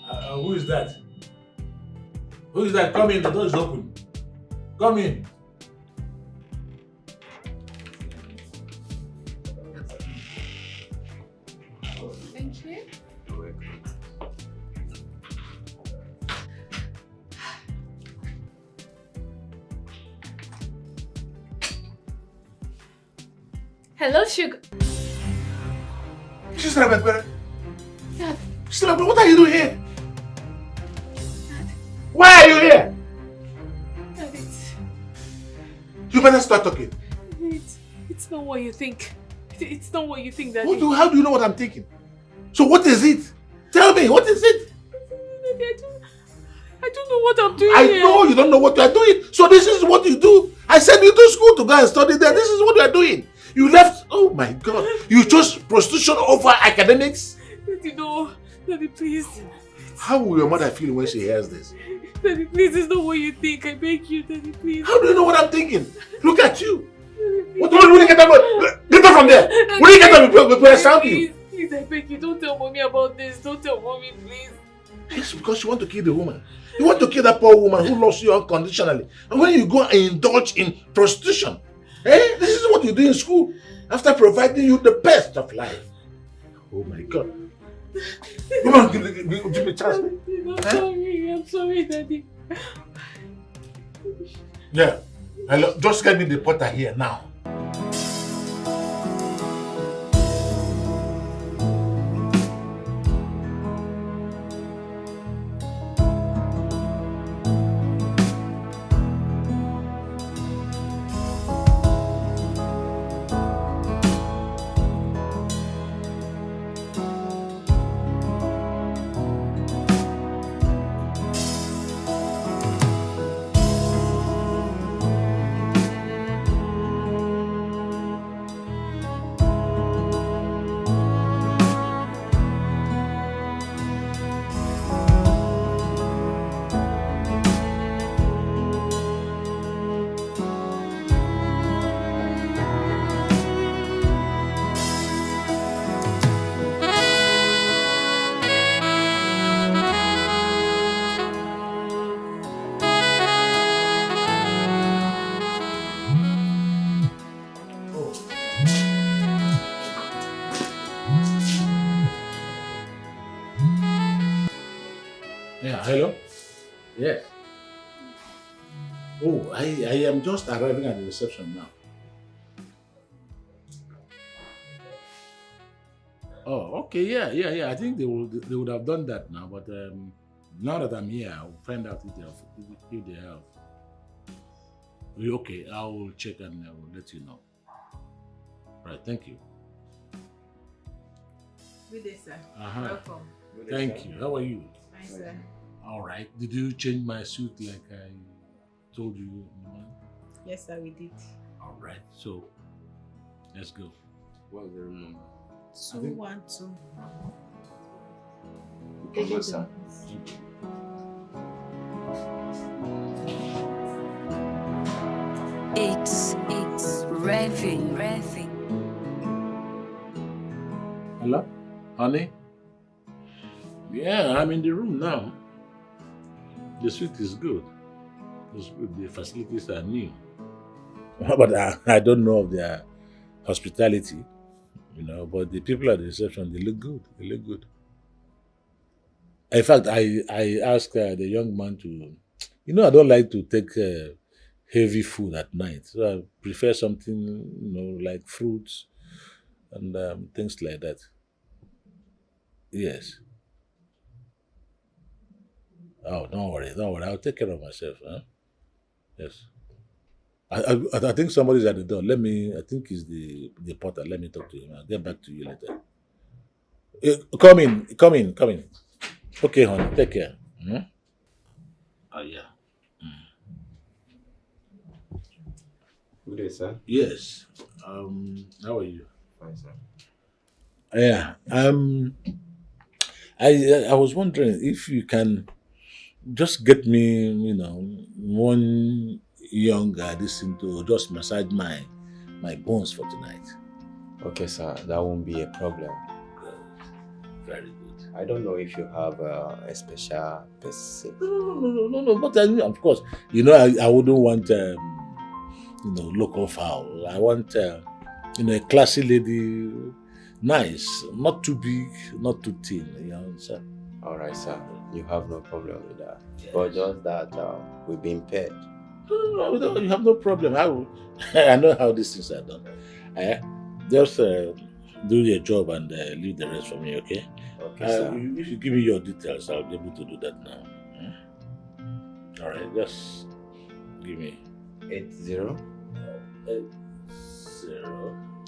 Who is that? Who is that? Come in, the door is open. Come in. Thank you. You're welcome. Hello, Sugar. Sister Abekbere. Dad. Sister Abekbere, what are you doing here? Why are you here? Dad, You better start talking. it's not what you think. It's not what you think, Daddy. How do you know what I'm thinking? So what is it? Tell me, what is it? Daddy, I don't know what I'm doing I here. know you don't know what you are doing. So this is what you do. I sent you to school to go and study there. This is what you are doing. You left, oh my God. You chose prostitution over academics? Daddy, no. Daddy, please. How will your mother feel when she hears this? Daddy, please, it's not what you think. I beg you, Daddy, please. How do you know what I'm thinking? Look at you. Daddy, What will you get up? Get up from there. Will you get up before I stamp you? Please, I beg you, don't tell mommy about this. Don't tell mommy, please. Yes, because you want to kill the woman. You want to kill that poor woman who loves you unconditionally. And when you go and indulge in prostitution, this is what you do in school after providing you the best of life. Oh my God. Come on, give me a chance. I'm sorry, Daddy. Yeah. Hello, just get me the potter here now. Yeah, hello? Yes. Oh, I am just arriving at the reception now. Oh, okay, yeah. I think they would have done that now, but now that I'm here, I'll find out if they have. Okay, I will check and I will let you know. Right, thank you. Good day, sir. Welcome. Thank you. How are you? Nice, sir. All right. Did you change my suit like I told you in the morning? Yes, sir, we did. All right. So, let's go. What's the room number? 212. Okay, sir. It's revving. Hello? Honey? Yeah, I'm in the room now. The suite is good. The facilities are new. But I don't know of their hospitality, but the people at the reception, they look good. In fact, I asked the young man to, I don't like to take heavy food at night. So I prefer something, like fruits and things like that. Yes. Oh, don't worry. I'll take care of myself. Huh? Yes. I think somebody's at the door. I think it's the porter. Let me talk to him. I'll get back to you later. Come in. Okay, honey. Take care. Hmm? Oh, yeah. Good day, sir. Yes. How are you? Fine, sir. Yeah. I was wondering if you can just get me, one young guy to just massage my bones for tonight. Okay, sir. That won't be a problem. Very good. I don't know if you have a special person. No. But of course, I wouldn't want, local fowl. I want, a classy lady, nice, not too big, not too thin. You understand? All right, sir. You have no problem with that. Yes. But just that we've been paid. No, you have no problem. I know how these things are done. Just do your job and leave the rest for me, okay? Okay, sir. If you give me your details, I'll be able to do that now. All right, just give me 80 0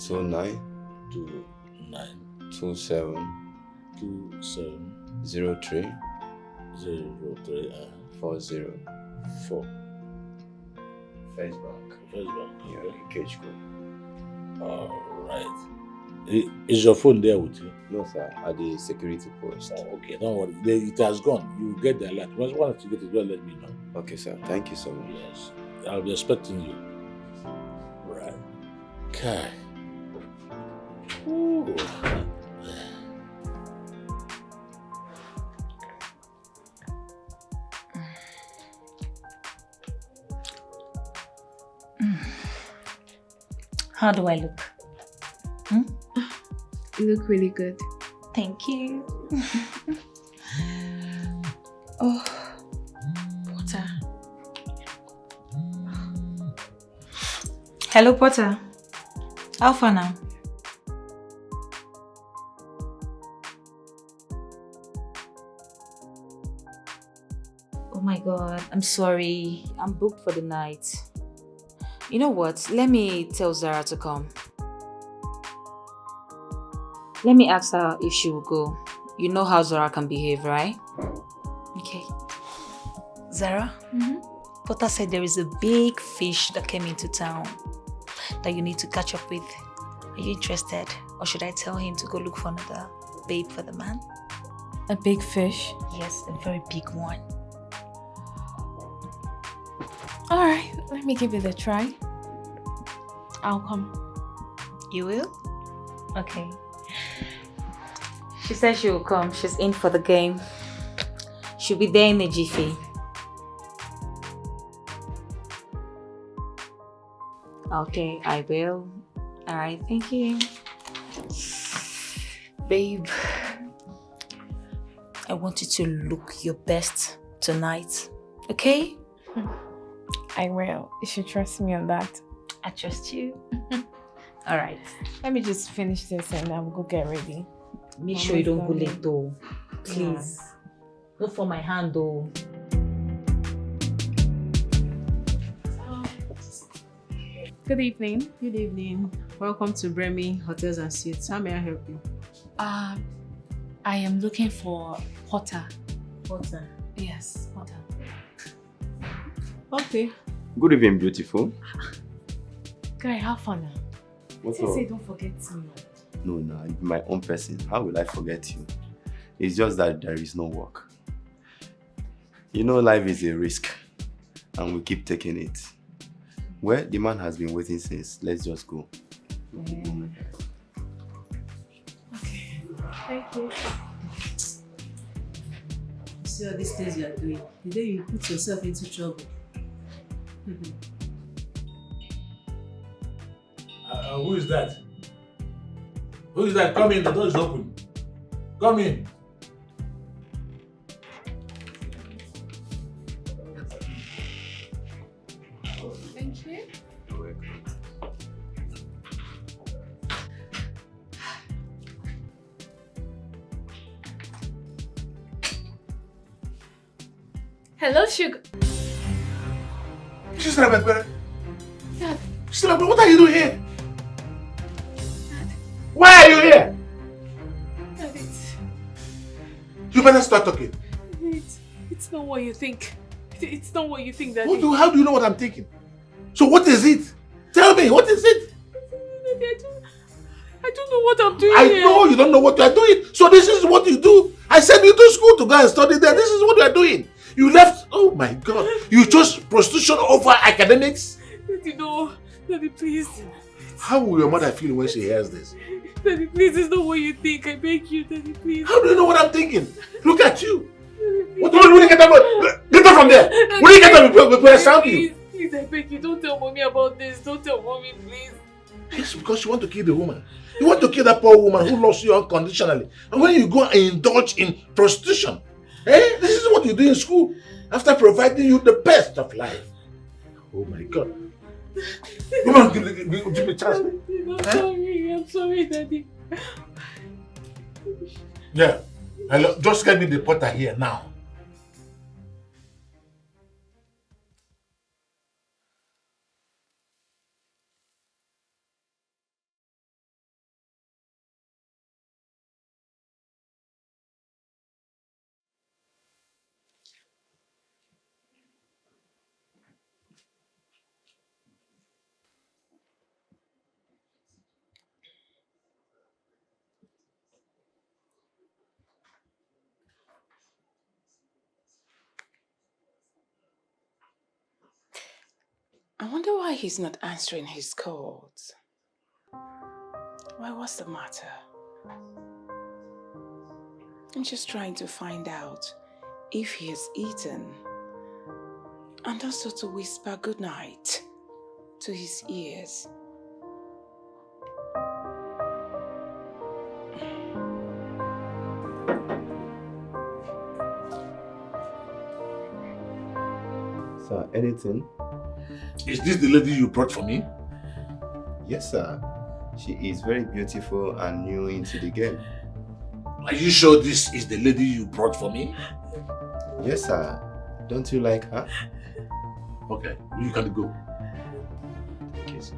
29 29 27 27 03 03 40. 4. First bank. Yeah. Cage code. All right. Is your phone there with you? No, sir. At the security post. Oh, okay, don't worry. It has gone. You get the alert. Once you get it, well, let me know. Okay, sir. Thank you so much. Yes. I'll be expecting you. Right. Okay. Ooh. How do I look? You look really good. Thank you. Oh, Potter. Hello, Potter. How far now? Oh my God, I'm sorry. I'm booked for the night. You know what? Let me tell Zara to come. Let me ask her if she will go. You know how Zara can behave, right? Okay. Zara? Potter said there is a big fish that came into town that you need to catch up with. Are you interested? Or should I tell him to go look for another babe for the man? A big fish? Yes, a very big one. Alright, let me give it a try. I'll come. You will? Okay. She said she will come. She's in for the game. She'll be there in a jiffy. Okay, I will. Alright, thank you. Babe, I want you to look your best tonight. Okay? I will. You should trust me on that. I trust you. Alright. Let me just finish this and I'll go get ready. Make sure you don't go late though. Please. Look for my hand though. Good evening. Good evening. Welcome to Bremy Hotels and Suites. How may I help you? I am looking for Potter. Potter. Yes, Potter. Okay. Good evening, beautiful. Guy, have fun now. What's Say don't forget me. No, you're my own person. How will I forget you? It's just that there is no work. You know, life is a risk, and we keep taking it. Well, the man has been waiting since. Let's just go. Okay. Thank you. See all these things you are doing. The day you put yourself into trouble. Who is that? Who is that? Come in, the door is open. Come in. Thank you. You're welcome. Hello, Sugar. Sister Abedbere. Dad. Sister Abedbere, what are you doing here? Why are you here? Dad, You better start talking. it's not what you think. It's not what you think, Daddy. How do you know what I'm thinking? So what is it? Tell me, what is it? I don't know what I'm doing I here. know you don't know what you are doing. So this is what you do. I sent you to school to go and study there. This is what you are doing. You left, oh my God. You chose prostitution over academics? Daddy, no. Daddy, please. How will your mother feel when she hears this? Daddy, please, it's not what you think. I beg you, Daddy, please. How do you know what I'm thinking? Look at you. What will you get up? Get up from there. Will you get up before I stamp you? Please, I beg you, don't tell mommy about this. Don't tell mommy, please. It's because you want to kill the woman. You want to kill that poor woman who loves you unconditionally. And when you go and indulge in prostitution, this is what you do in school after providing you the best of life. Oh my God. Woman, give me a chance. I'm sorry, Daddy. Yeah. Hello, just get me the potter here now. I wonder why he's not answering his calls. Why, what's the matter? I'm just trying to find out if he has eaten. And also to whisper goodnight to his ears. Sir, anything? Is this the lady you brought for me? Yes, sir. She is very beautiful and new into the game. Are you sure this is the lady you brought for me? Yes, sir. Don't you like her? Okay, you can go. Okay, sir.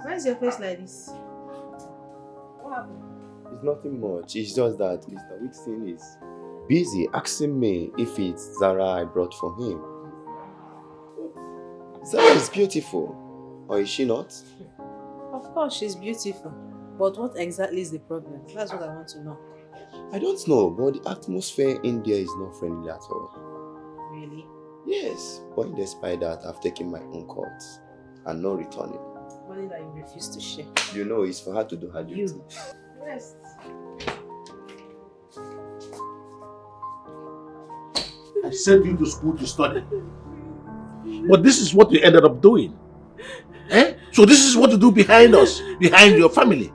Why is your face like this? What happened? It's nothing much. It's just that Mr. Wixon is busy asking me if it's Zara I brought for him. Zara is beautiful, or is she not? Of course, she's beautiful. But what exactly is the problem? That's what I want to know. I don't know, but the atmosphere in there is not friendly at all. Really? Yes, but despite that, I've taken my own calls and no returning. Money that you refuse to share. You know, it's for her to do her duty. You. Rest. I sent you to school to study. But this is what you ended up doing. So this is what you do behind us, behind your family.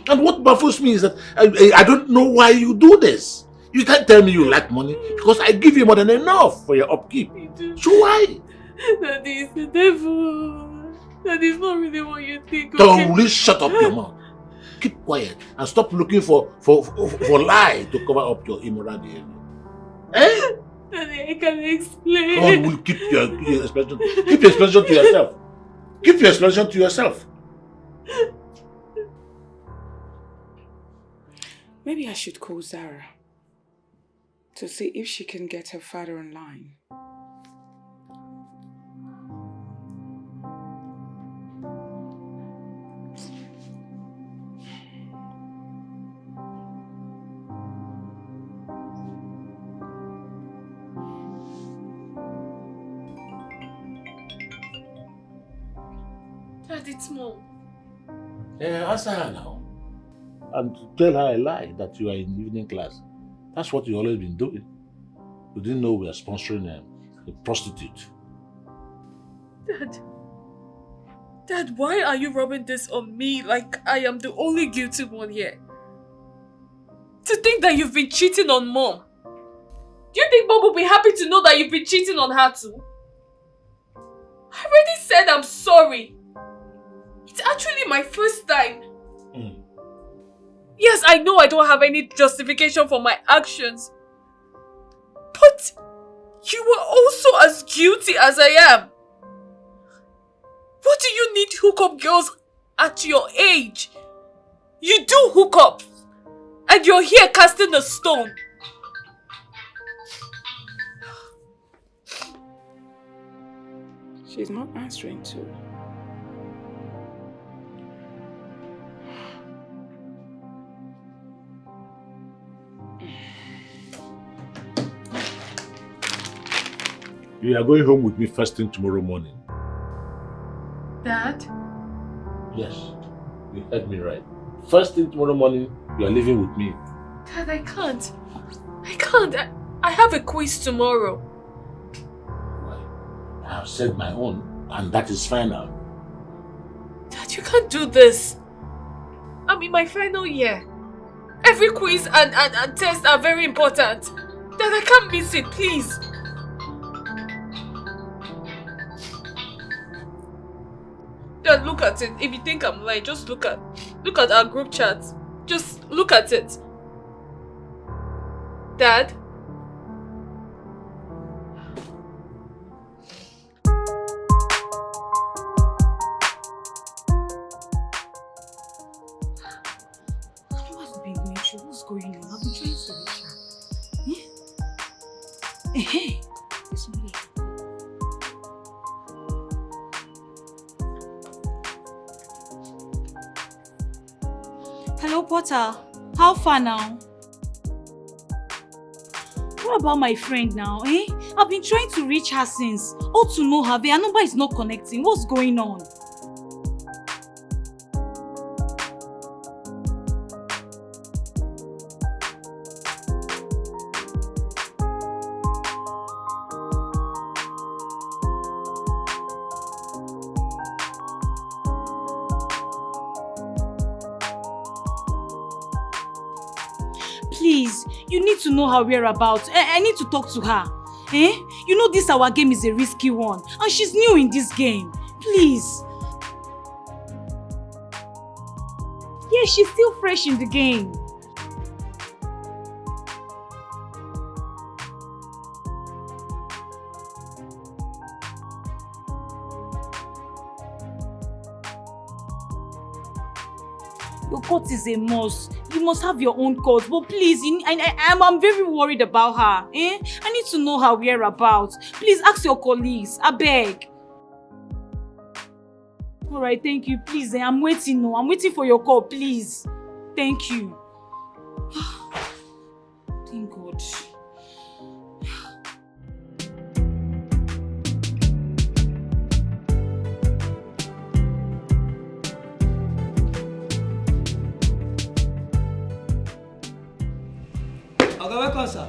And what baffles me is that I don't know why you do this. You can't tell me you lack money because I give you more than enough for your upkeep. So why? Daddy is the devil. That is not really what you think. Okay? So please shut up your mouth. Keep quiet and stop looking for lie to cover up your immoral behavior. Daddy, I can explain. God will keep your expression. Keep your expression to yourself. Keep your expression to yourself. Maybe I should call Zara to see if she can get her father online. Dad, it's Mom. Answer her now. And tell her a lie that you are in evening class. That's what you always been doing. You didn't know we are sponsoring a prostitute. Dad, why are you rubbing this on me like I am the only guilty one here? To think that you've been cheating on Mom. Do you think Mom will be happy to know that you've been cheating on her too? I already said I'm sorry. It's actually my first time. Yes, I know I don't have any justification for my actions. But you were also as guilty as I am. What do you need hookup girls at your age? You do hookups. And you're here casting a stone. She's not answering too. You are going home with me first thing tomorrow morning. Dad? Yes, you heard me right. First thing tomorrow morning, you are leaving with me. Dad, I can't. I can't. I have a quiz tomorrow. Well, I have said my own, and that is final. Dad, you can't do this. I'm in my final year. Every quiz and test are very important. Dad, I can't miss it, please. Dad, look at it. If you think I'm lying, just look at our group chat. Just look at it. Dad? What's been going through? What's going on? I've been trying to reach her. Yeah? Hey, this way. Hello, Potter. How far now? What about my friend now, eh? I've been trying to reach her since. All to no have, her number is not connecting. What's going on? Please, you need to know her whereabouts. I need to talk to her. Eh? You know this our game is a risky one. And she's new in this game. Please. Yeah, she's still fresh in the game. Your court is a must. You must have your own court. But please, I'm very worried about her. Eh? I need to know her whereabouts. Please ask your colleagues. I beg. Alright, thank you. Please, I'm waiting. No, I'm waiting for your call, please. Thank you. Thank God. Oga, welcome, sir.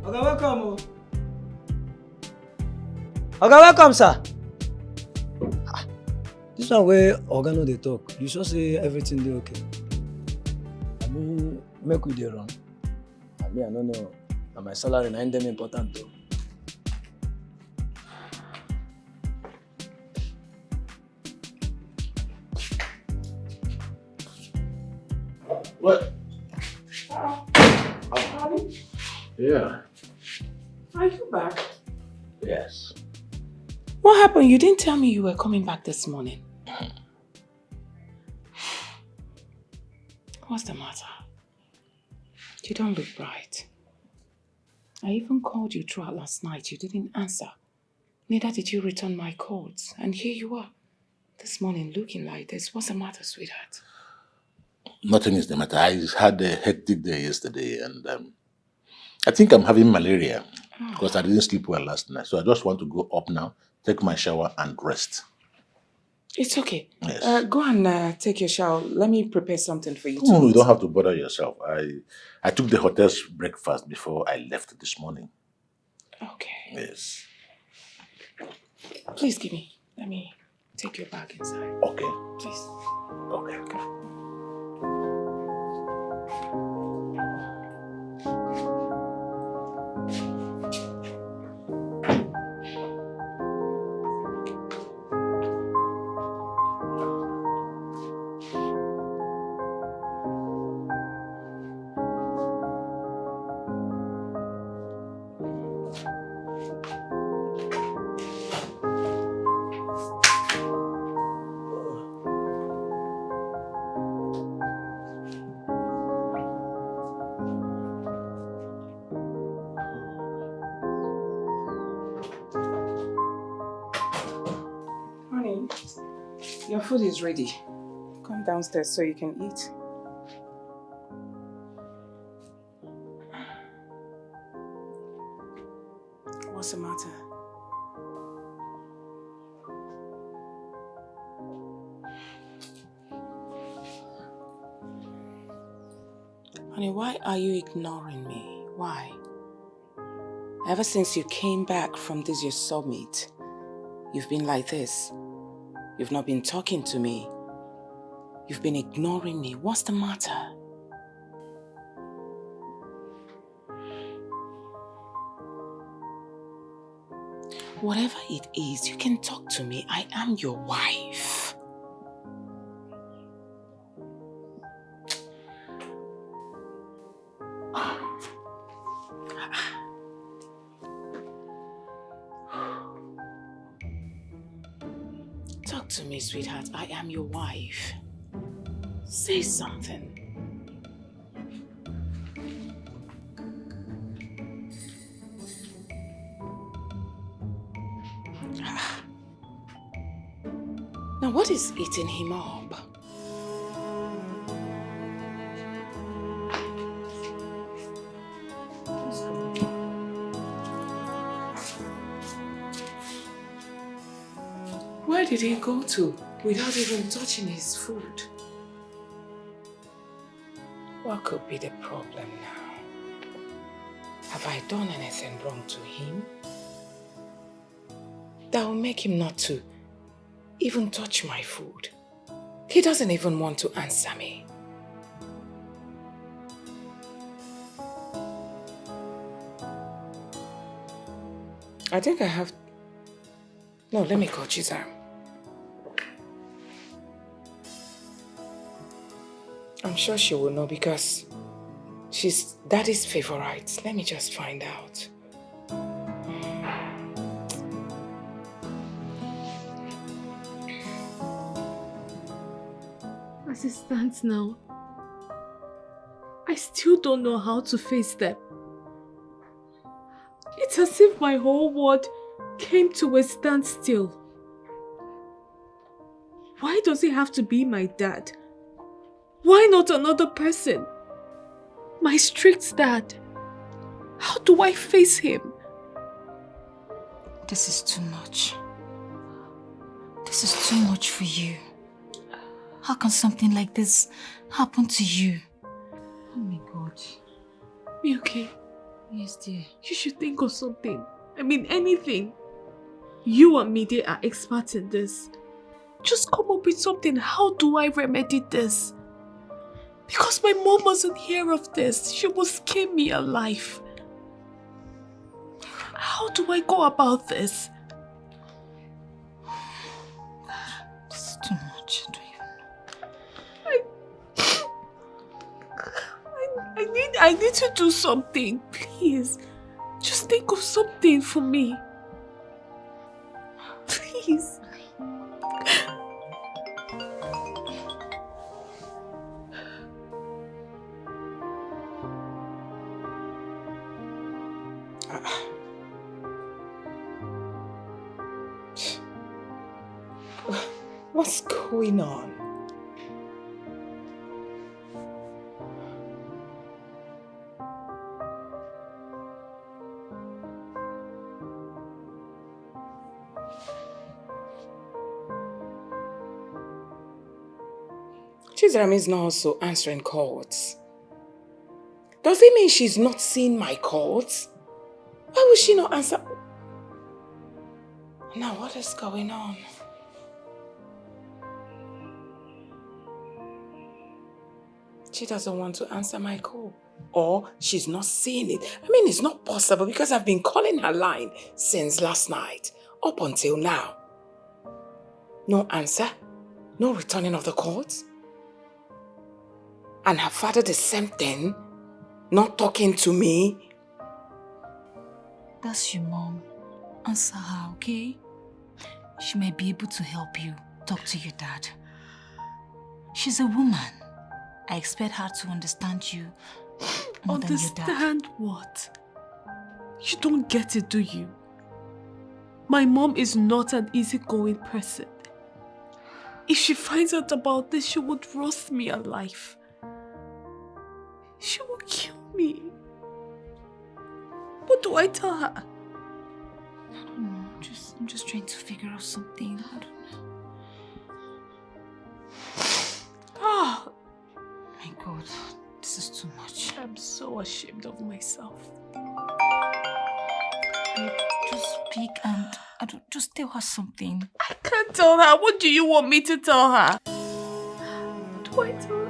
Oga, welcome. Oga, welcome, sir. This one where Oga no dey talk. You sure say everything dey okay? I mean, make we dey run. I mean, I don't know. And my salary na dem important though. What? Yeah. Are you back? Yes. What happened? You didn't tell me you were coming back this morning. What's the matter? You don't look bright. I even called you throughout last night. You didn't answer. Neither did you return my calls. And here you are, this morning looking like this. What's the matter, sweetheart? Nothing is the matter. I had a hectic day yesterday and I think I'm having malaria because I didn't sleep well last night. So I just want to go up now, take my shower and rest. It's okay. Yes. Go and take your shower. Let me prepare something for you. No, you don't have to bother yourself. I took the hotel's breakfast before I left this morning. Okay. Yes. Please give me. Let me take your bag inside. Okay. Please. Okay. Your food is ready. Come downstairs so you can eat. What's the matter? Honey, why are you ignoring me? Why? Ever since you came back from this your summit, you've been like this. You've not been talking to me. You've been ignoring me. What's the matter? Whatever it is, you can talk to me. I am your wife. Talk to me, sweetheart. I am your wife. Say something. Now, what is eating him up? Where did he go to without even touching his food? What could be the problem now? Have I done anything wrong to him that will make him not to even touch my food? He doesn't even want to answer me. I think I have... No, let me call Chizam. I'm sure she will know because she's Daddy's favorite. Let me just find out. As it stands now, I still don't know how to face them. It's as if my whole world came to a standstill. Why does it have to be my dad? Why not another person? My strict dad. How do I face him? This is too much. This is too much for you. How can something like this happen to you? Oh my God. Uche. Yes, dear. You should think of something. I mean, anything. You and Mide are experts in this. Just come up with something. How do I remedy this? Because my mom mustn't hear of this. She will skin me alive. How do I go about this? This is too much. I don't even know. I need to do something. Please. Just think of something for me. Please. What's going on? Chizram is not also answering calls. Does it mean she's not seeing my calls? Why would she not answer? Now what is going on? She doesn't want to answer my call. Or she's not seeing it. I mean, it's not possible because I've been calling her line since last night, up until now. No answer, no returning of the calls. And her father the same thing, not talking to me. That's your mom. Answer her, okay? She may be able to help you talk to your dad. She's a woman. I expect her to understand you more than your dad. Understand what? You don't get it, do you? My mom is not an easygoing person. If she finds out about this, she would roast me alive. She will kill me. What do I tell her? I'm just trying to figure out something. I don't know. Oh my God, this is too much. I'm so ashamed of myself. Babe, just speak and just tell her something. I can't tell her. What do you want me to tell her? What do I tell her?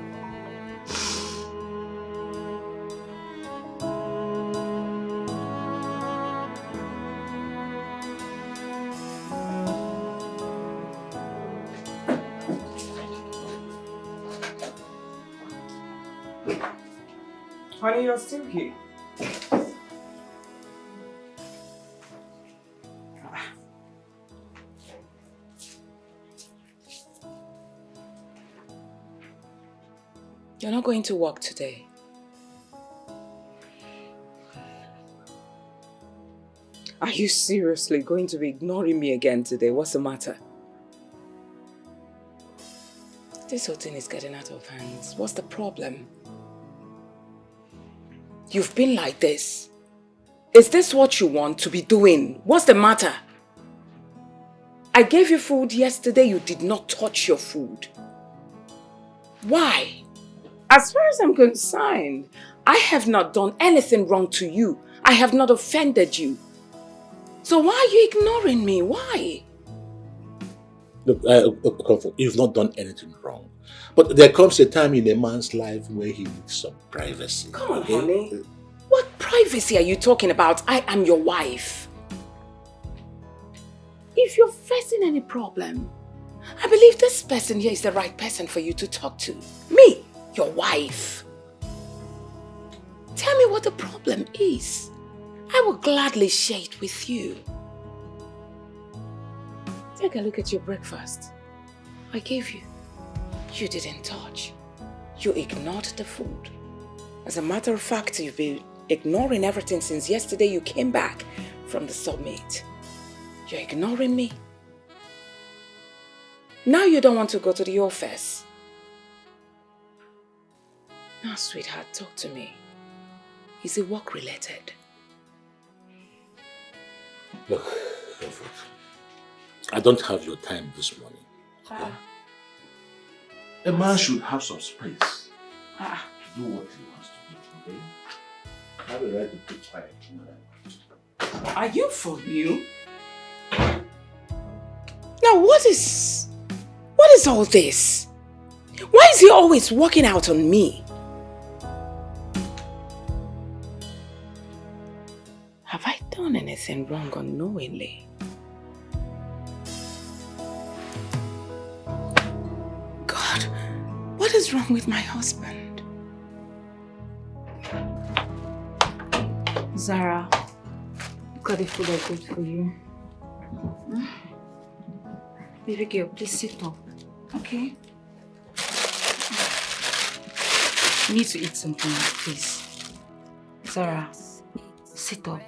Honey, you're still here. You're not going to work today. Are you seriously going to be ignoring me again today? What's the matter? This whole thing is getting out of hands. What's the problem? You've been like this. Is this what you want to be doing? What's the matter? I gave you food yesterday. You did not touch your food. Why? As far as I'm concerned, I have not done anything wrong to you. I have not offended you. So why are you ignoring me? Why? Look, you've not done anything wrong. But there comes a time in a man's life where he needs some privacy. Come on, honey. What privacy are you talking about? I am your wife. If you're facing any problem, I believe this person here is the right person for you to talk to. Me, your wife. Tell me what the problem is. I will gladly share it with you. Take a look at your breakfast. I gave you. You didn't touch. You ignored the food. As a matter of fact, you've been ignoring everything since yesterday you came back from the summit. You're ignoring me. Now you don't want to go to the office. Now, sweetheart, talk to me. Is it work related? Look, Comfort, I don't have your time this morning. Okay? A man should have some space to do what he wants to do, okay? I have a right to keep quiet. Are you for real? Now what is all this? Why is he always walking out on me? Have I done anything wrong unknowingly? God, what is wrong with my husband? Zara, look at the food I cooked for you. Baby girl, please sit up. Okay? You need to eat something, please. Zara, sit up.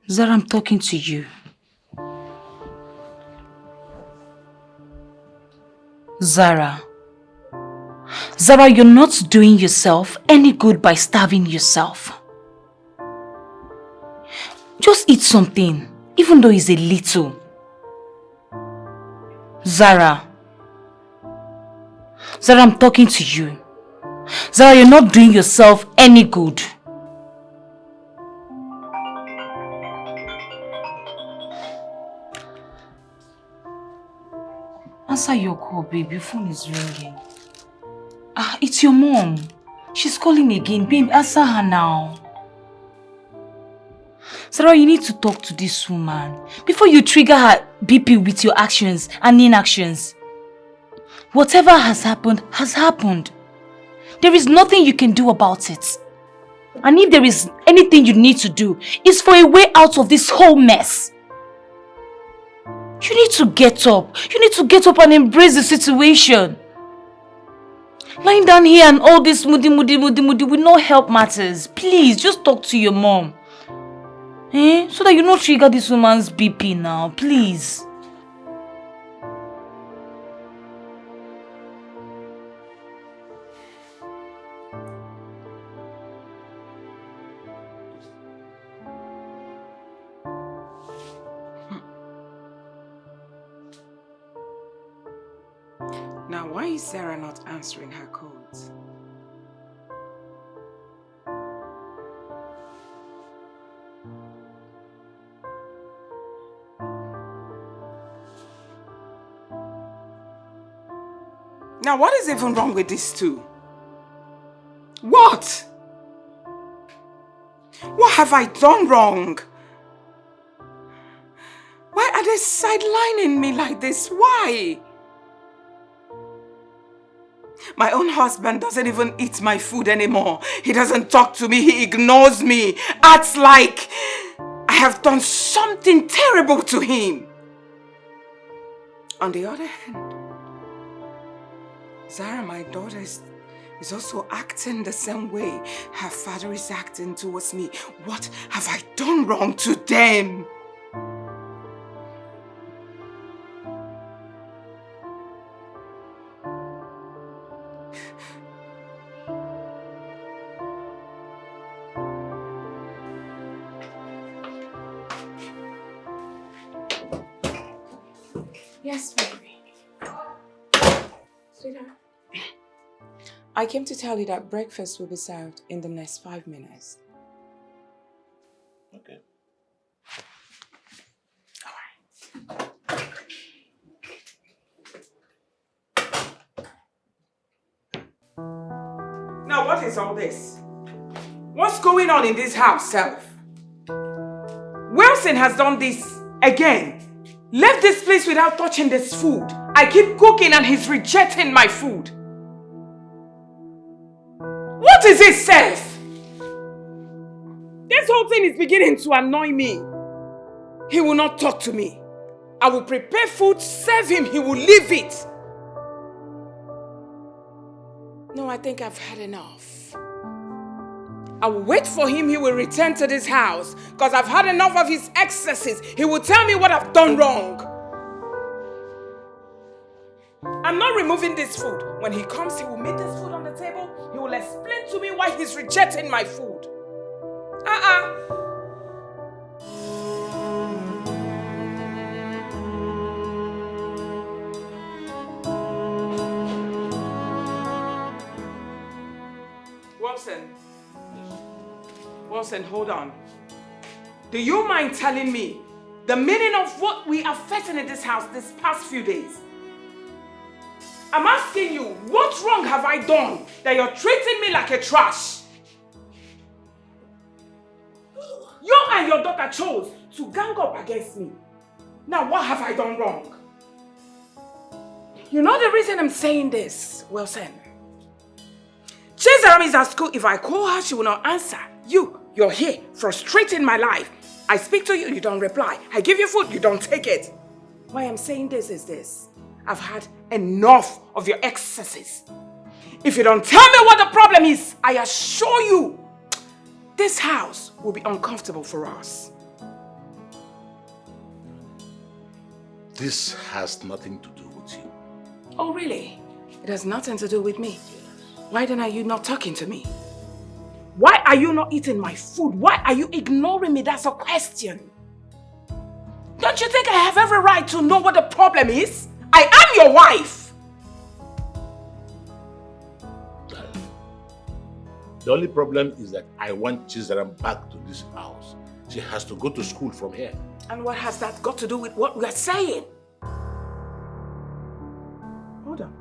Zara, I'm talking to you. Zara. Zara, you're not doing yourself any good by starving yourself. Just eat something, even though it's a little. Zara. Zara, I'm talking to you. Zara, you're not doing yourself any good. Answer your call, babe. Your phone is ringing. It's your mom. She's calling again. Babe, answer her now. Sarah, you need to talk to this woman before you trigger her BP with your actions and inactions. Whatever has happened, has happened. There is nothing you can do about it. And if there is anything you need to do, it's for a way out of this whole mess. You need to get up. You need to get up and embrace the situation. Lying down here and all this moody will not help matters. Please, just talk to your mom. So that you don't trigger this woman's BP now, please. Why is Sarah not answering her calls? Now, what is even wrong with these two? What? What have I done wrong? Why are they sidelining me like this? Why? My own husband doesn't even eat my food anymore. He doesn't talk to me. He ignores me. Acts like I have done something terrible to him. On the other hand, Zara, my daughter, is also acting the same way her father is acting towards me. What have I done wrong to them? Yes, baby. Sweetheart. I came to tell you that breakfast will be served in the next 5 minutes. Okay. Now, what is all this? What's going on in this house, Self? Wilson has done this again. Left this place without touching this food. I keep cooking and he's rejecting my food. What is it, Self? This whole thing is beginning to annoy me. He will not talk to me. I will prepare food, serve him, he will leave it. No, I think I've had enough. I will wait for him, he will return to this house because I've had enough of his excesses. He will tell me what I've done wrong. I'm not removing this food. When he comes, he will meet this food on the table. He will explain to me why he's rejecting my food. Wilson, hold on. Do you mind telling me the meaning of what we are facing in this house this past few days? I'm asking you, what wrong have I done that you're treating me like a trash? You and your daughter chose to gang up against me. Now, what have I done wrong? You know the reason I'm saying this, Wilson? Chizaram is at school. If I call her, she will not answer. You're here, frustrating my life. I speak to you, you don't reply. I give you food, you don't take it. Why I'm saying this is this. I've had enough of your excesses. If you don't tell me what the problem is, I assure you, this house will be uncomfortable for us. This has nothing to do with you. Oh, really? It has nothing to do with me. Why then are you not talking to me? Why are you not eating my food? Why are you ignoring me? That's a question. Don't you think I have every right to know what the problem is? I am your wife. The only problem is that I want Chizaram back to this house. She has to go to school from here. And what has that got to do with what we are saying? Hold on.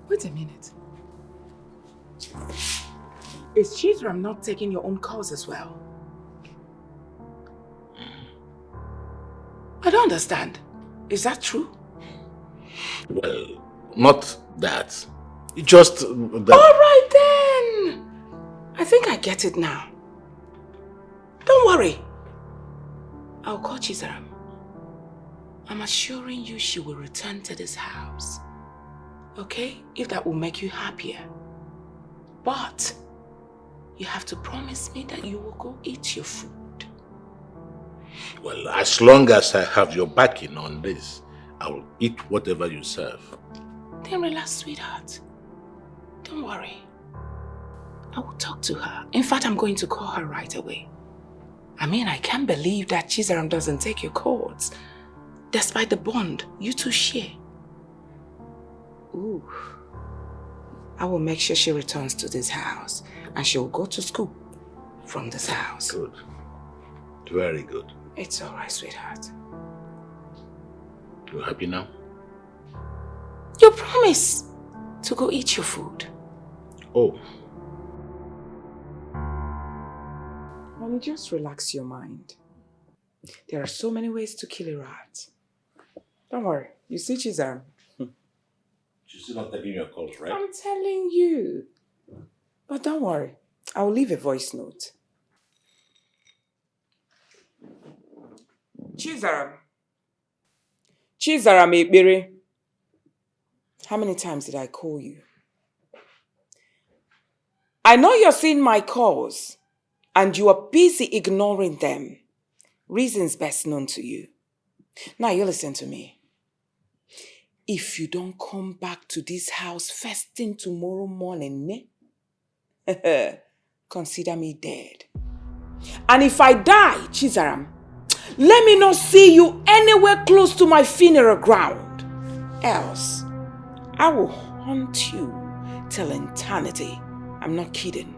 Wait a minute. Is Chizaram not taking your own calls as well? I don't understand. Is that true? Well, not that. It just that... All right then. I think I get it now. Don't worry. I'll call Chizaram. I'm assuring you she will return to this house. Okay? If that will make you happier. But you have to promise me that you will go eat your food. Well, as long as I have your backing on this, I will eat whatever you serve. Then relax, sweetheart. Don't worry. I will talk to her. In fact, I'm going to call her right away. I mean, I can't believe that Chizaram doesn't take your calls, despite the bond you two share. Ooh. I will make sure she returns to this house and she will go to school from this house. Good. Very good. It's all right, sweetheart. You happy now? You promise to go eat your food. Oh. Honey, just relax your mind. There are so many ways to kill a rat. Don't worry. You see Chizam? She's still not taking your calls, right? I'm telling you. But don't worry. I'll leave a voice note. Chizaram. Chizaram Ekbere. How many times did I call you? I know you're seeing my calls and you are busy ignoring them. Reasons best known to you. Now you listen to me. If you don't come back to this house first thing tomorrow morning, consider me dead. And if I die, Chizaram, let me not see you anywhere close to my funeral ground. Else, I will haunt you till eternity. I'm not kidding.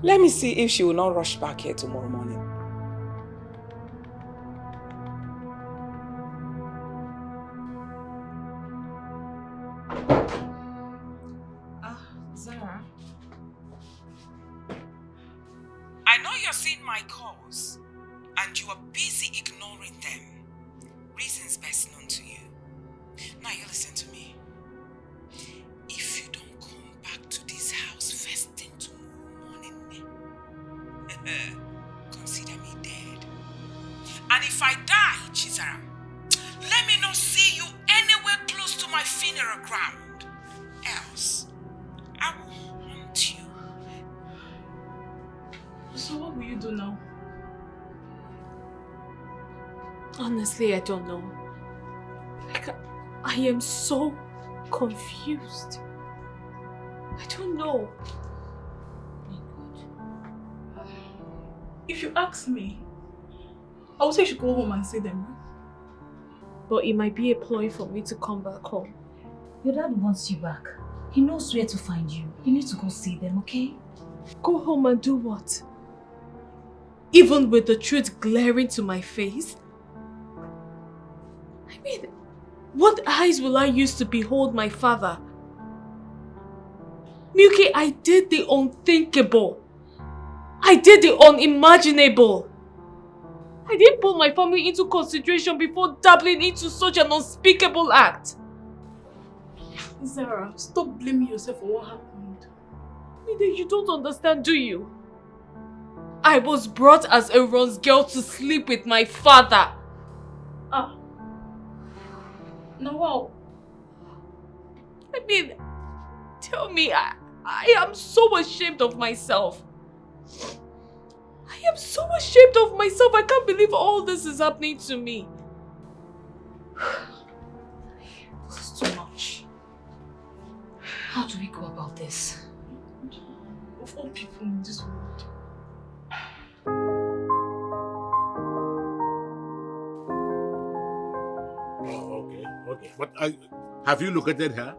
Let me see if she will not rush back here tomorrow morning. Zara. I know you're seeing my calls and you are busy ignoring them. Reasons best known to you. Now you listen to me. If you don't come back to this house first thing tomorrow morning, consider me dead. And if I die, Chizaram, let me not see you anywhere close to my funeral ground. Else, I will haunt you. So what will you do now? Honestly, I don't know. Like, I am so confused. I don't know. If you ask me, I would say you should go home and see them. But it might be a ploy for me to come back home. Your dad wants you back. He knows where to find you. You need to go see them, okay? Go home and do what? Even with the truth glaring to my face? I mean, what eyes will I use to behold my father? Milky, I did the unthinkable. I did the unimaginable. I didn't put my family into consideration before dabbling into such an unspeakable act. Zara, stop blaming yourself for what happened. You don't understand, do you? I was brought as a Ron's girl to sleep with my father. No. I mean, tell me, I am so ashamed of myself. I am so ashamed of myself. I can't believe all this is happening to me. This is too much. How do we go about this? Of all people in this world. Oh, okay. But have you located her?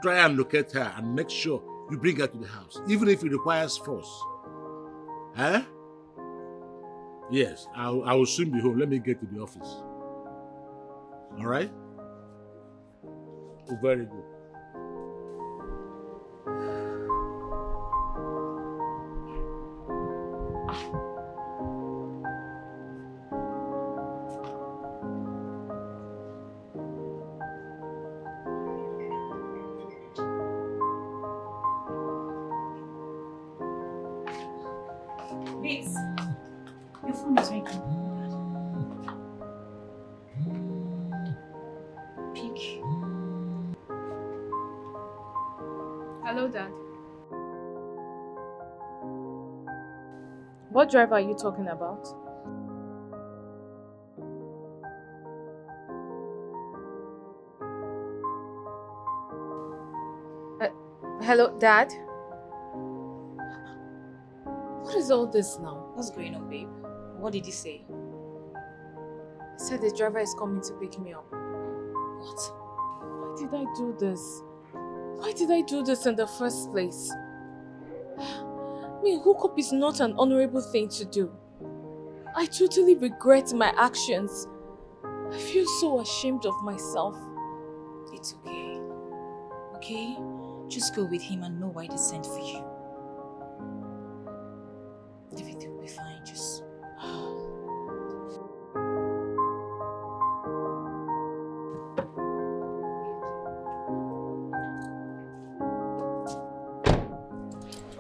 Try and locate her and make sure you bring her to the house, even if it requires force. Huh? Yes, I will soon be home. Let me get to the office. All right? Oh, very good. Babes, your phone is ringing. Pick. Hello, Dad. What driver are you talking about? Hello, Dad? What is all this now? What's going on, babe? What did he say? He said the driver is coming to pick me up. What? Why did I do this? Why did I do this in the first place? I mean, hookup is not an honorable thing to do. I totally regret my actions. I feel so ashamed of myself. It's okay. Okay? Just go with him and know why they sent for you. Everything will be fine, just...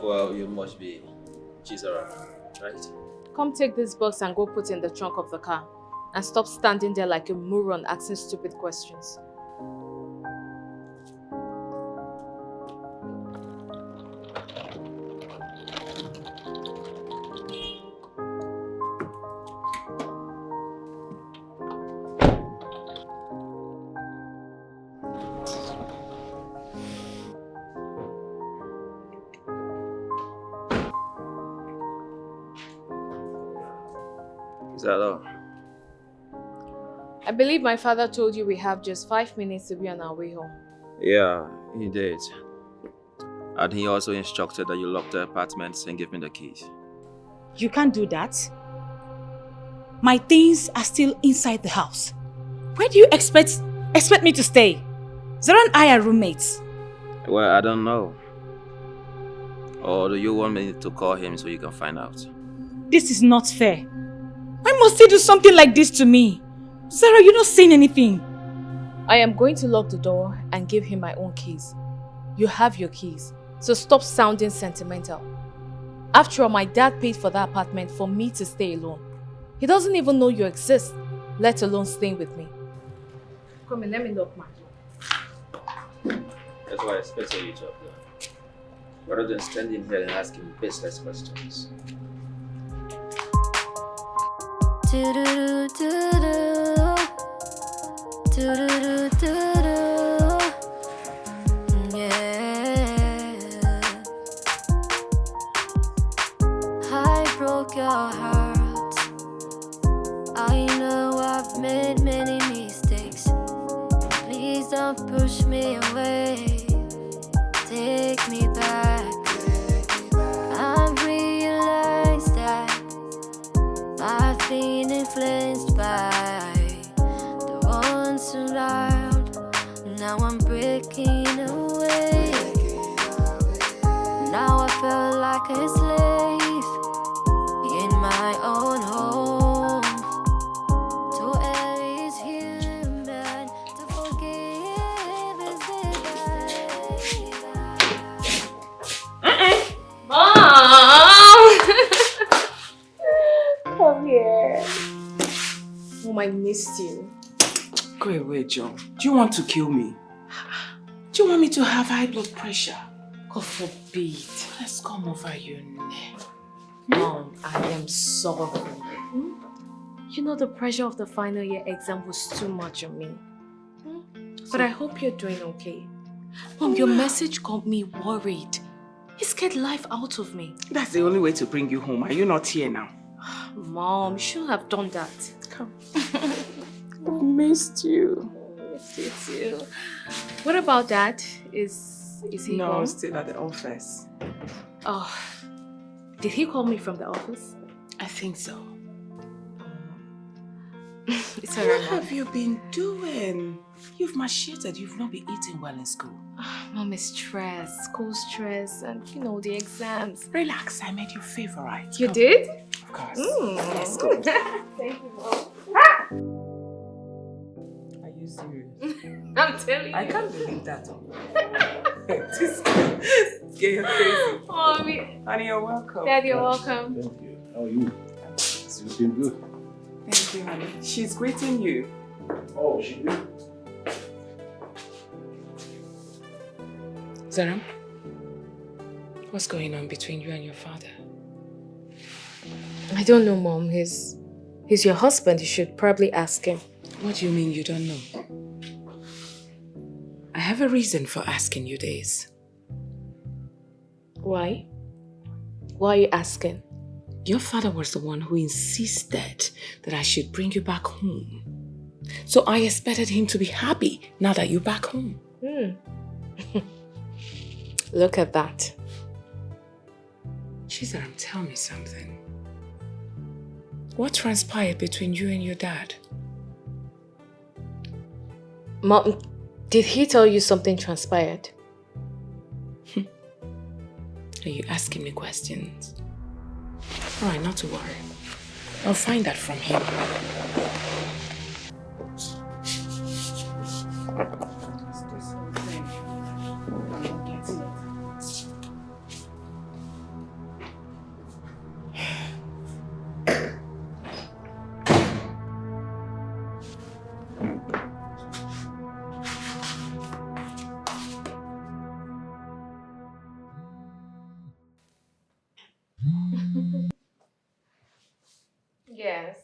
Well, you must be Chisara, right? Come take this box and go put it in the trunk of the car. And stop standing there like a moron asking stupid questions. Is that all? I believe my father told you we have just 5 minutes to be on our way home. Yeah, he did. And he also instructed that you lock the apartments and give me the keys. You can't do that. My things are still inside the house. Where do you expect me to stay? Zara and I are roommates. Well, I don't know. Or do you want me to call him so you can find out? This is not fair. Why must he do something like this to me? Zara, you're not saying anything. I am going to lock the door and give him my own keys. You have your keys, so stop sounding sentimental. After all, my dad paid for that apartment for me to stay alone. He doesn't even know you exist, let alone staying with me. Come in, let me lock my door. That's why I expected you to apply. Rather than standing here and asking baseless questions. Yeah, I broke your heart. I know I've made many mistakes. Please don't push me away. Take me back. I realize that I've been influenced by the ones too loud. Now I'm breaking away. Now I feel like a slave in my own home. To err is human, to forgive is divine. Mom! Come here. Mom, I missed you. Go away, John. Do you want to kill me? Do you want me to have high blood pressure? God forbid. Let's come over your neck. Mom, I am sorry. You know the pressure of the final year exam was too much on me. But I hope you're doing okay. Mom, your message got me worried. It scared life out of me. That's the only way to bring you home. Are you not here now? Mom, you shouldn't have done that. Come. I've missed you. Missed you too. What about Dad? Is he No, home? still at the office. Oh, did he call me from the office? I think so. It's What alright. have you been doing? You've macheted. You've not been eating well in school. Mom is stressed, school stress, and you know the exams. Relax, I made your favorite. You Come. did? Of course. Let's go. Thank you, Mom. Are you serious? I'm telling you. I can't believe that. This girl crazy. Mommy. Honey, you're welcome. Dad, you're welcome. Thank you. How are you? You've been good. Thank you, honey. She's greeting you. Oh, she did? Zara, what's going on between you and your father? I don't know, Mom. He's your husband. You should probably ask him. What do you mean you don't know? I have a reason for asking you this. Why? Why are you asking? Your father was the one who insisted that I should bring you back home. So I expected him to be happy now that you're back home. Look at that. Chizaram, tell me something. What transpired between you and your dad? Mom, did he tell you something transpired? Are you asking me questions? Alright, not to worry. I'll find that from him. Yes.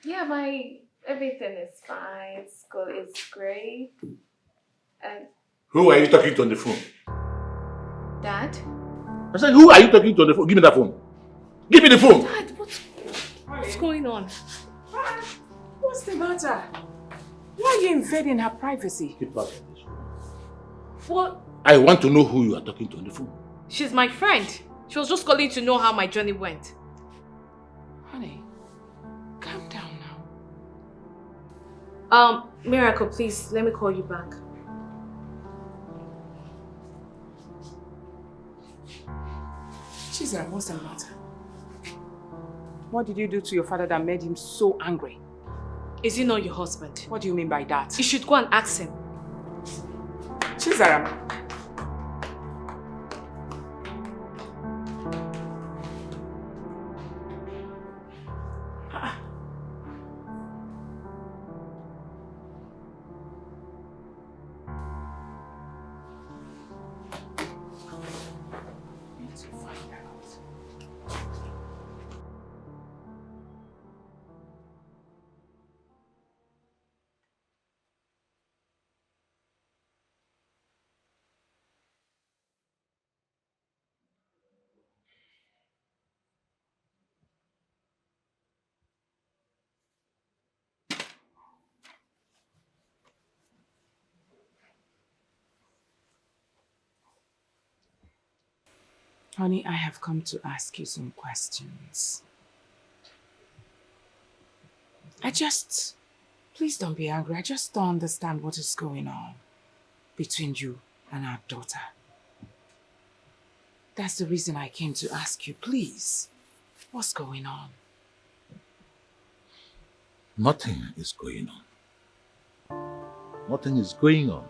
Yeah, everything is fine. School is great. And Who are you talking to on the phone? Dad? I said, who are you talking to on the phone? Give me that phone. Give me the phone. Dad, what's going on? What's the matter? Why are you invading her privacy? Keep out of this room. What? I want to know who you are talking to on the phone. She's my friend. She was just calling to know how my journey went. Honey, calm down now. Miracle, please, let me call you back. Chizaram, what's the matter? What did you do to your father that made him so angry? Is he not your husband? What do you mean by that? You should go and ask him. Chizaram. Honey, I have come to ask you some questions. Please don't be angry. I just don't understand what is going on between you and our daughter. That's the reason I came to ask you, please. What's going on? Nothing is going on. Nothing is going on.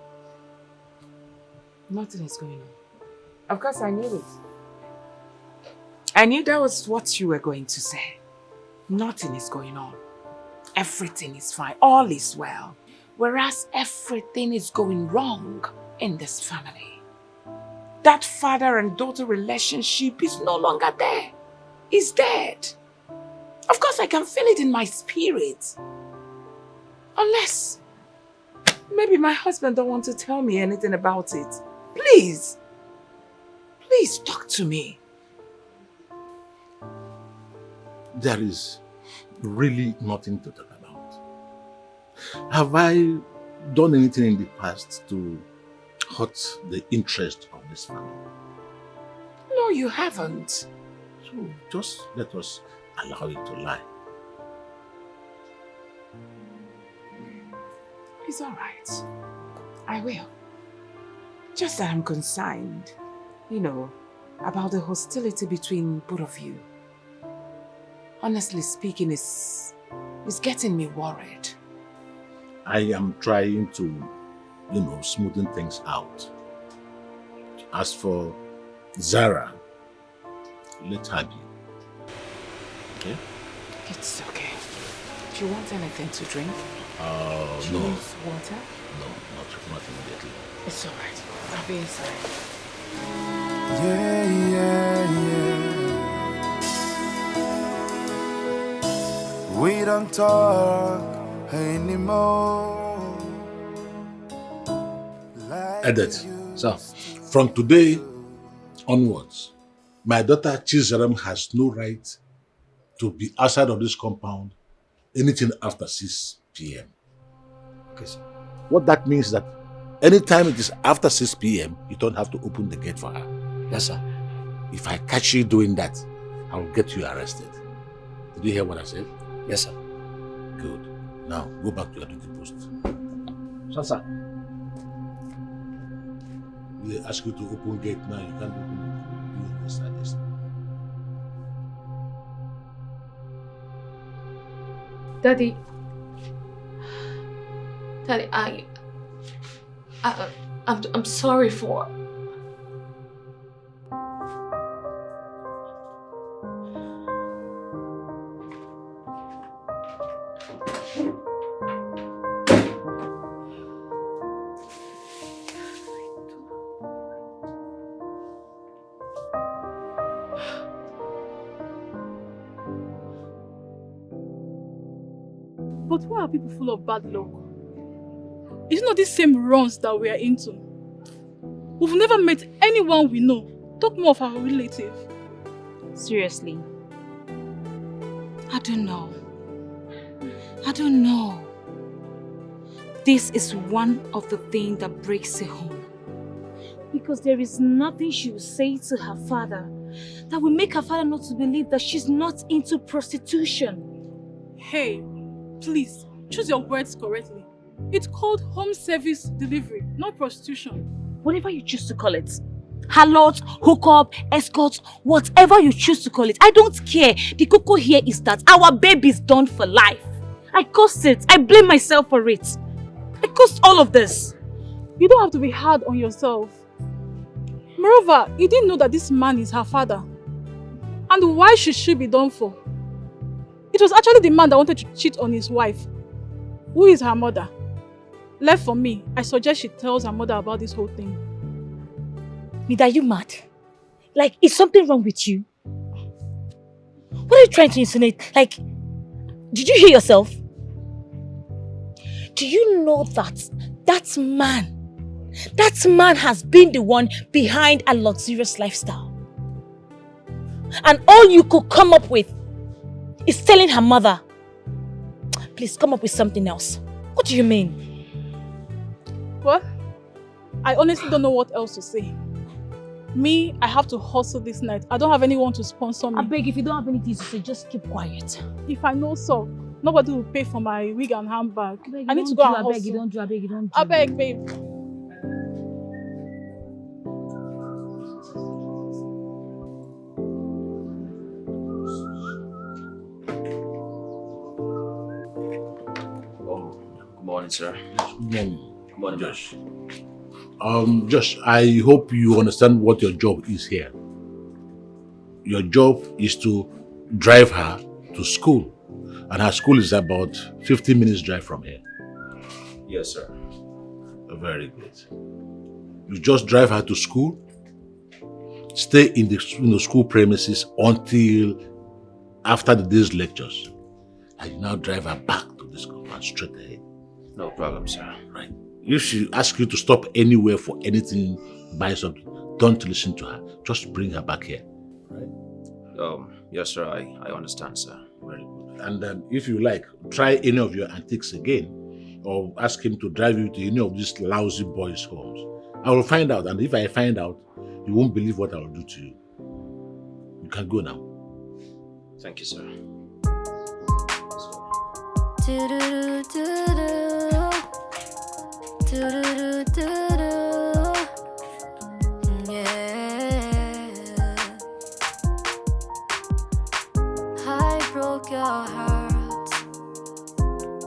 Nothing is going on. Of course, I knew it. I knew that was what you were going to say. Nothing is going on. Everything is fine. All is well. Whereas everything is going wrong in this family. That father and daughter relationship is no longer there. It's dead. Of course, I can feel it in my spirit. Unless maybe my husband don't want to tell me anything about it. Please. Please talk to me. There is really nothing to talk about. Have I done anything in the past to hurt the interest of this family? No, you haven't. So just let us allow it to lie. It's all right. I will. Just that I'm concerned, about the hostility between both of you. Honestly speaking, it's getting me worried. I am trying to, smoothen things out. As for Zara, let her be. Okay? It's okay. Do you want anything to drink? No. Juice, water? No, not immediately. It's all right. I'll be inside. Yeah. We don't talk anymore. Edit. So, from today onwards, my daughter Chizaram has no right to be outside of this compound anything after 6 p.m. Okay, sir. What that means is that anytime it is after 6 p.m., you don't have to open the gate for her. Yes, sir. If I catch you doing that, I will get you arrested. Did you hear what I said? Yes, sir. Good. Now, go back to your duty post. Sir. They ask you to open gate now, you can't open it. You understand this? Daddy, I'm sorry for. But why are people full of bad luck? It's not these same runs that we are into. We've never met anyone we know. Talk more of our relative. Seriously. I don't know. This is one of the things that breaks a home. Because there is nothing she will say to her father that will make her father not to believe that she's not into prostitution. Hey, please, choose your words correctly. It's called home service delivery, not prostitution. Whatever you choose to call it. Harlot, hookup, escort, whatever you choose to call it. I don't care. The cocoa here is that our baby's done for life. I caused it. I blame myself for it. I caused all of this. You don't have to be hard on yourself. Moreover, you didn't know that this man is her father. And why should she be done for? It was actually the man that wanted to cheat on his wife. Who is her mother? Left for me, I suggest she tells her mother about this whole thing. Mida, are you mad? Like, is something wrong with you? What are you trying to insinuate? Like, did you hear yourself? Do you know that that man has been the one behind a luxurious lifestyle? And all you could come up with is telling her mother. Please come up with something else. What do you mean? Well, I honestly don't know what else to say. Me, I have to hustle this night. I don't have anyone to sponsor me. I beg, if you don't have anything to say, just keep quiet. If I know so, nobody will pay for my wig and handbag. I need to go and hustle. I beg, you don't do. I beg, babe. Good morning, sir. Good morning, Josh. Josh, I hope you understand what your job is here. Your job is to drive her to school. And her school is about 15 minutes drive from here. Yes, sir. Very good. You just drive her to school, stay in the school premises until after the day's lectures. And you now drive her back to this compound straight ahead. No problem, sir. Right. If she asks you to stop anywhere for anything, buy something, don't listen to her. Just bring her back here. Right? Yes, sir. I understand, sir. Very good. And if you like, try any of your antics again, or ask him to drive you to any of these lousy boys' homes. I will find out, and if I find out, you won't believe what I will do to you. You can go now. Thank you, sir. I broke your heart.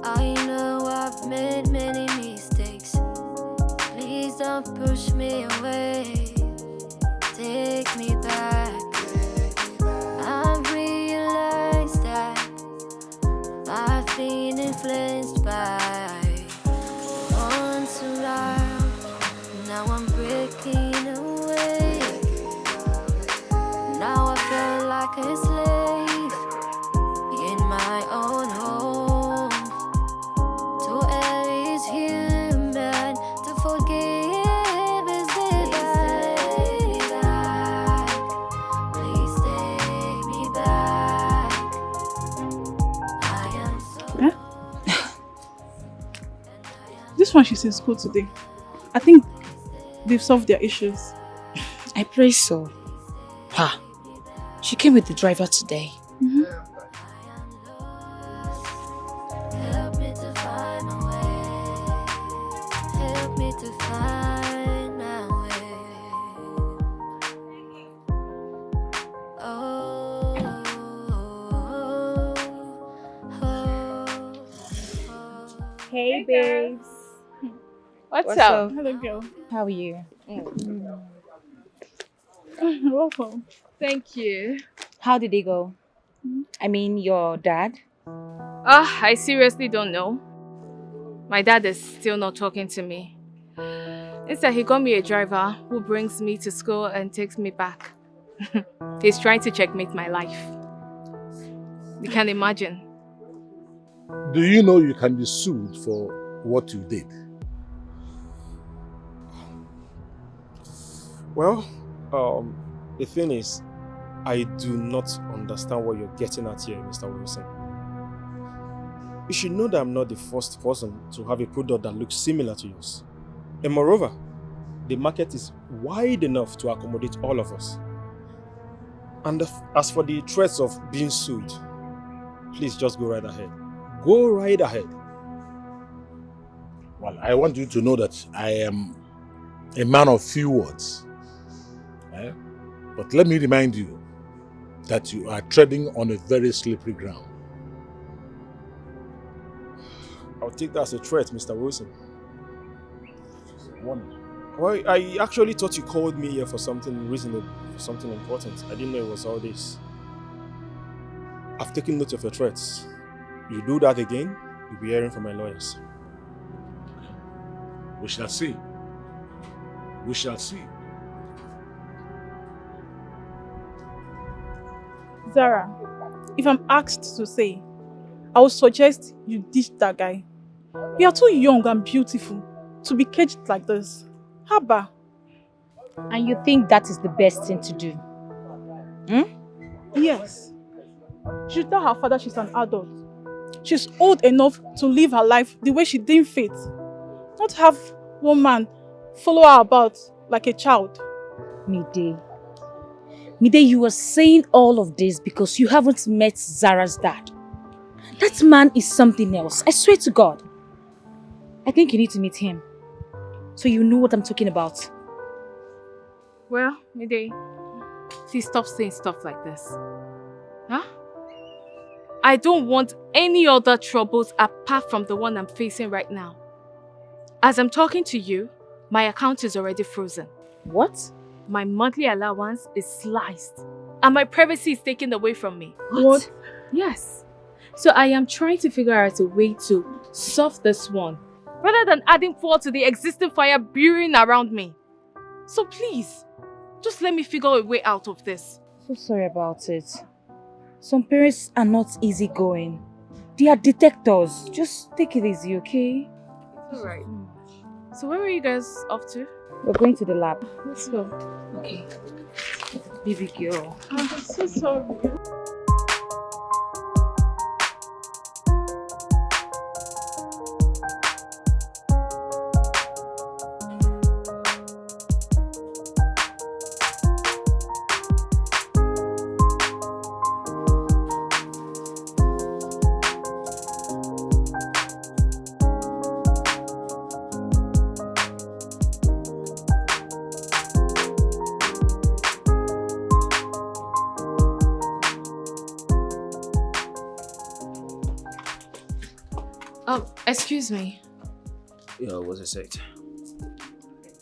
I know I've made many mistakes. Please don't push me away. Take me back. I realized that I've been influenced by once around. Now I'm breaking away. Now I feel like a slave in my own home. To err is human, to forgive is divine. this one, she's in school today. I think they've solved their issues. I pray so. Ha! She came with the driver today. Help me to find a way. Help me to find my way. Hey, babes. What's up? Hello, girl. How are you? Welcome. Thank you. How did it go? I mean, your dad? I seriously don't know. My dad is still not talking to me. Instead, he got me a driver who brings me to school and takes me back. He's trying to checkmate my life. You can imagine. Do you know you can be sued for what you did? Well, the thing is, I do not understand what you're getting at here, Mr. Wilson. You should know that I'm not the first person to have a product that looks similar to yours. And moreover, the market is wide enough to accommodate all of us. And as for the threats of being sued, please just go right ahead. Go right ahead. Well, I want you to know that I am a man of few words. But let me remind you that you are treading on a very slippery ground. I'll take that as a threat, Mr. Wilson. Well, I actually thought you called me here for something reasonable, for something important. I didn't know it was all this. I've taken note of your threats. You do that again, you'll be hearing from my lawyers. We shall see. We shall see. Zara, if I'm asked to say, I would suggest you ditch that guy. You are too young and beautiful to be caged like this. Haba. And you think that is the best thing to do? Yes. She should tell her father she's an adult. She's old enough to live her life the way she deemed fit. Not have one man follow her about like a child. Mide, you are saying all of this because you haven't met Zara's dad. That man is something else, I swear to God. I think you need to meet him, so you know what I'm talking about. Well, Mide, please stop saying stuff like this. Huh? I don't want any other troubles apart from the one I'm facing right now. As I'm talking to you, my account is already frozen. What? My monthly allowance is sliced and my privacy is taken away from me. What? Yes. So I am trying to figure out a way to solve this one rather than adding fuel to the existing fire brewing around me. So please, just let me figure a way out of this. So sorry about it. Some parents are not easygoing. They are detectors. Just take it easy, okay? Alright. So where are you guys off to? We're going to the lab. Let's go. Okay. Baby girl. I'm so sorry. Excuse me. Yeah, what's it said?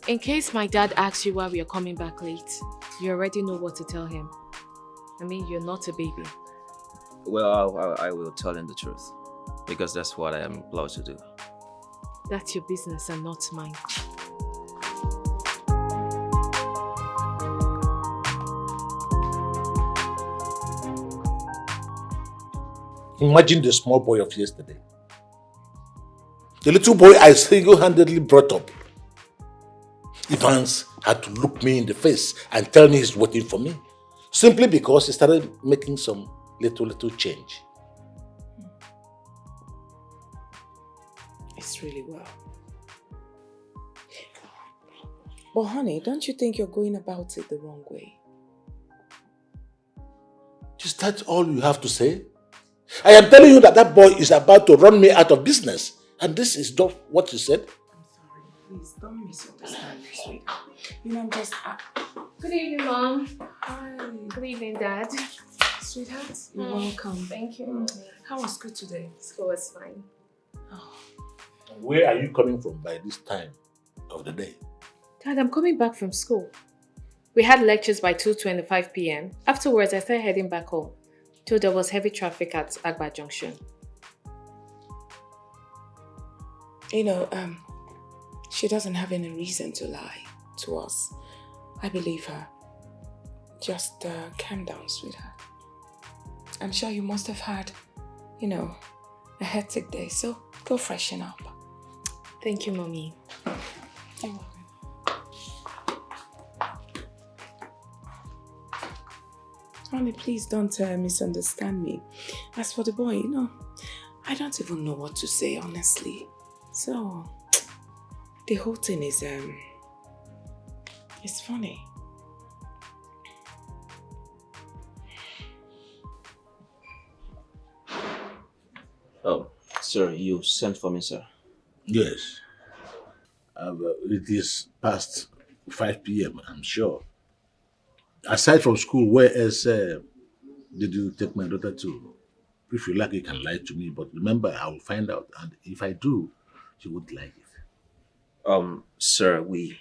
In case my dad asks you why we are coming back late, you already know what to tell him. I mean, you're not a baby. Well, I will tell him the truth. Because that's what I am employed to do. That's your business and not mine. Imagine the small boy of yesterday. The little boy I single-handedly brought up. Evans had to look me in the face and tell me he's waiting for me. Simply because he started making some little change. It's really well. But honey, don't you think you're going about it the wrong way? Is that all you have to say? I am telling you that that boy is about to run me out of business. And this is not what you said. Please don't misunderstand me, sweetheart. You know, I'm just... Good evening, Mom. Hi. Good evening, Dad. Sweetheart, you're welcome. Thank you. How was school today? School was fine. Where are you coming from by this time of the day? Dad, I'm coming back from school. We had lectures by 2:25 p.m. Afterwards, I started heading back home. Till there was heavy traffic at Agba Junction. You know, she doesn't have any reason to lie to us. I believe her. Just calm down, sweetheart. I'm sure you must have had, you know, a hectic day, so go freshen up. Thank you, Mommy. You're welcome. Honey, please don't misunderstand me. As for the boy, you know, I don't even know what to say, honestly. So, the whole thing is, it's funny. Oh, sir, you sent for me, sir. Yes. It is past 5 p.m., I'm sure. Aside from school, where else did you take my daughter to? If you like, you can lie to me, but remember, I will find out. And if I do, she would like it. Sir, we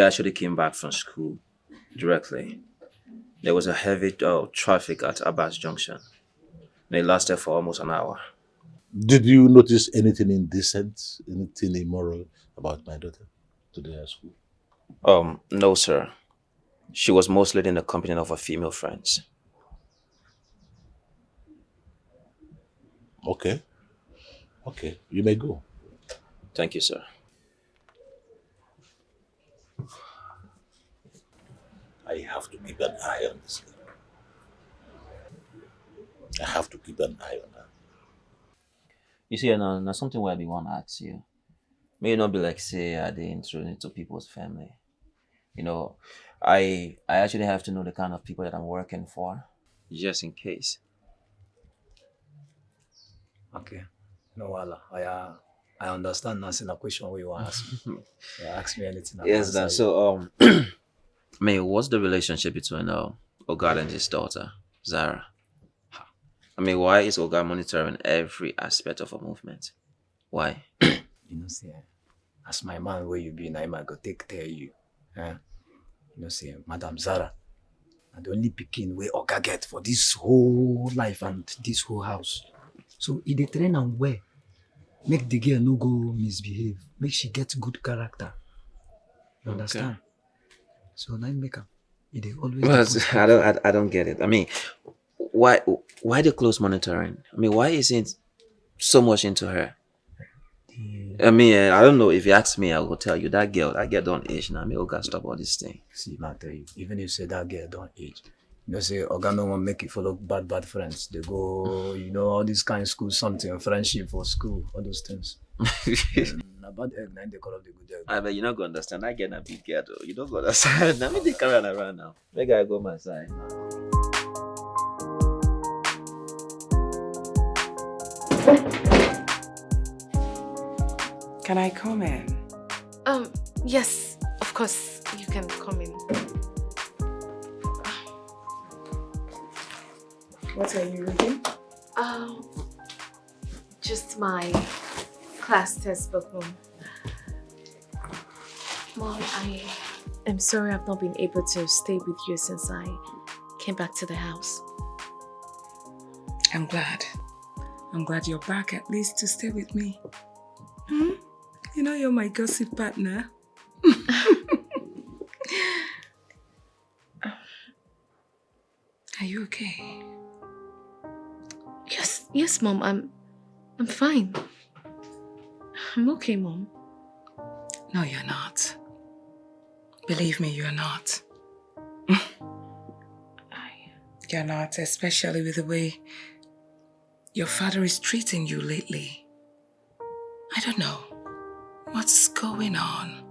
actually came back from school directly. There was a heavy traffic at Abbas Junction. And it lasted for almost an hour. Did you notice anything indecent, anything immoral about my daughter today at school? No, sir. She was mostly in the company of her female friends. Okay. Okay, you may go. Thank you, sir. I have to keep an eye on this girl. I have to keep an eye on her. You see, now something where I want to ask you. May not be like, say, are they intrude into people's family? You know, I actually have to know the kind of people that I'm working for, just in case. Okay. No, wala. I understand that's in a question where you want to ask me. Ask me anything. Yes, then. So, what's the relationship between Oga and his daughter, Zara? Why is Oga monitoring every aspect of her movement? Why? You know, see, as my man where you be, now I go take care of you. You know, see, Madam Zara, and the only picking where Oga get for this whole life and this whole house. So, if they train and where, make the girl no go misbehave. Make she get good character. You understand? Okay. So now make her. They always. Well, I don't get it. Why the close monitoring? Why isn't so much into her? I don't know. If you ask me, I will tell you that girl don't age now. Oga stop all this thing. See, man, tell you, even if you say that girl don't age, you know, say Oga no one make you follow bad friends. They go, you know, all these kind of school, something, friendship for school, all those things. A bad egg, now they call up the good egg. I bet you're not gonna understand. I get a big girl though. You don't understand. Now me they carry on around now. Maybe I go my side. Can I come in? Yes, of course, you can come in. What are you reading? Just my class textbook, Mom. Mom, I am sorry I've not been able to stay with you since I came back to the house. I'm glad. I'm glad you're back at least to stay with me. You know you're my gossip partner. Are you okay? Yes, Mom. I'm fine. I'm okay, Mom. No, you're not. Believe me, you're not. You're not, especially with the way your father is treating you lately. I don't know what's going on.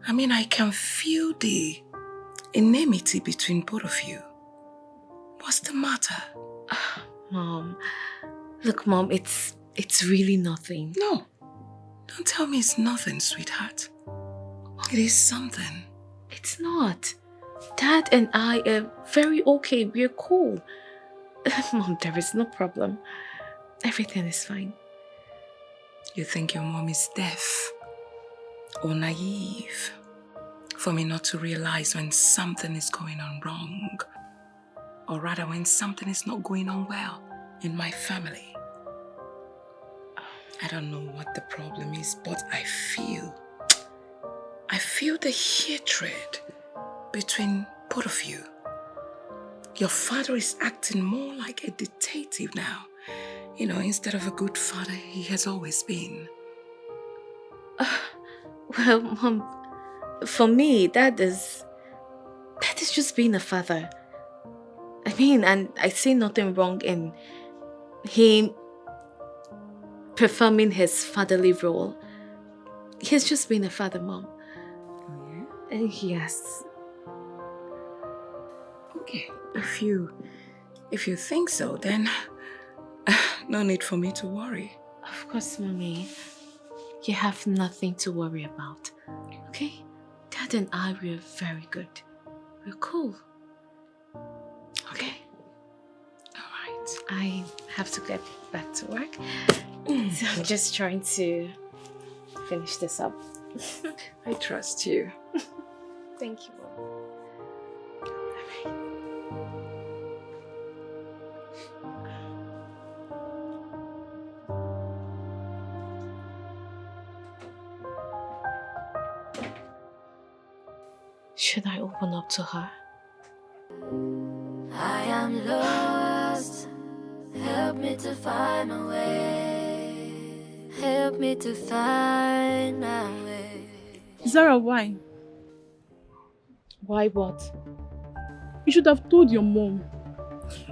I mean, I can feel the enmity between both of you. What's the matter? Mom, look, Mom, it's really nothing. No, don't tell me it's nothing, sweetheart. It is something. It's not. Dad and I are very okay. We're cool. Mom, there is no problem. Everything is fine. You think your mom is deaf or naive for me not to realize when something is going on wrong, or rather when something is not going on well in my family? I don't know what the problem is, but I feel the hatred between both of you. Your father is acting more like a detective now, instead of a good father he has always been. Well, Mom, for me, that is just being a father. I mean, and I see nothing wrong in him performing his fatherly role. He's just being a father, Mom. Yes. Okay, if you think so, then no need for me to worry. Of course, Mommy. You have nothing to worry about. Okay? Dad and I, we're very good. We're cool. Okay? Alright. I have to get back to work. So I'm just trying to finish this up. I trust you. Thank you, Mom. Should I open up to her? I am lost. Help me to find my way. Help me to find my way. Zara, why? Why what? You should have told your mom.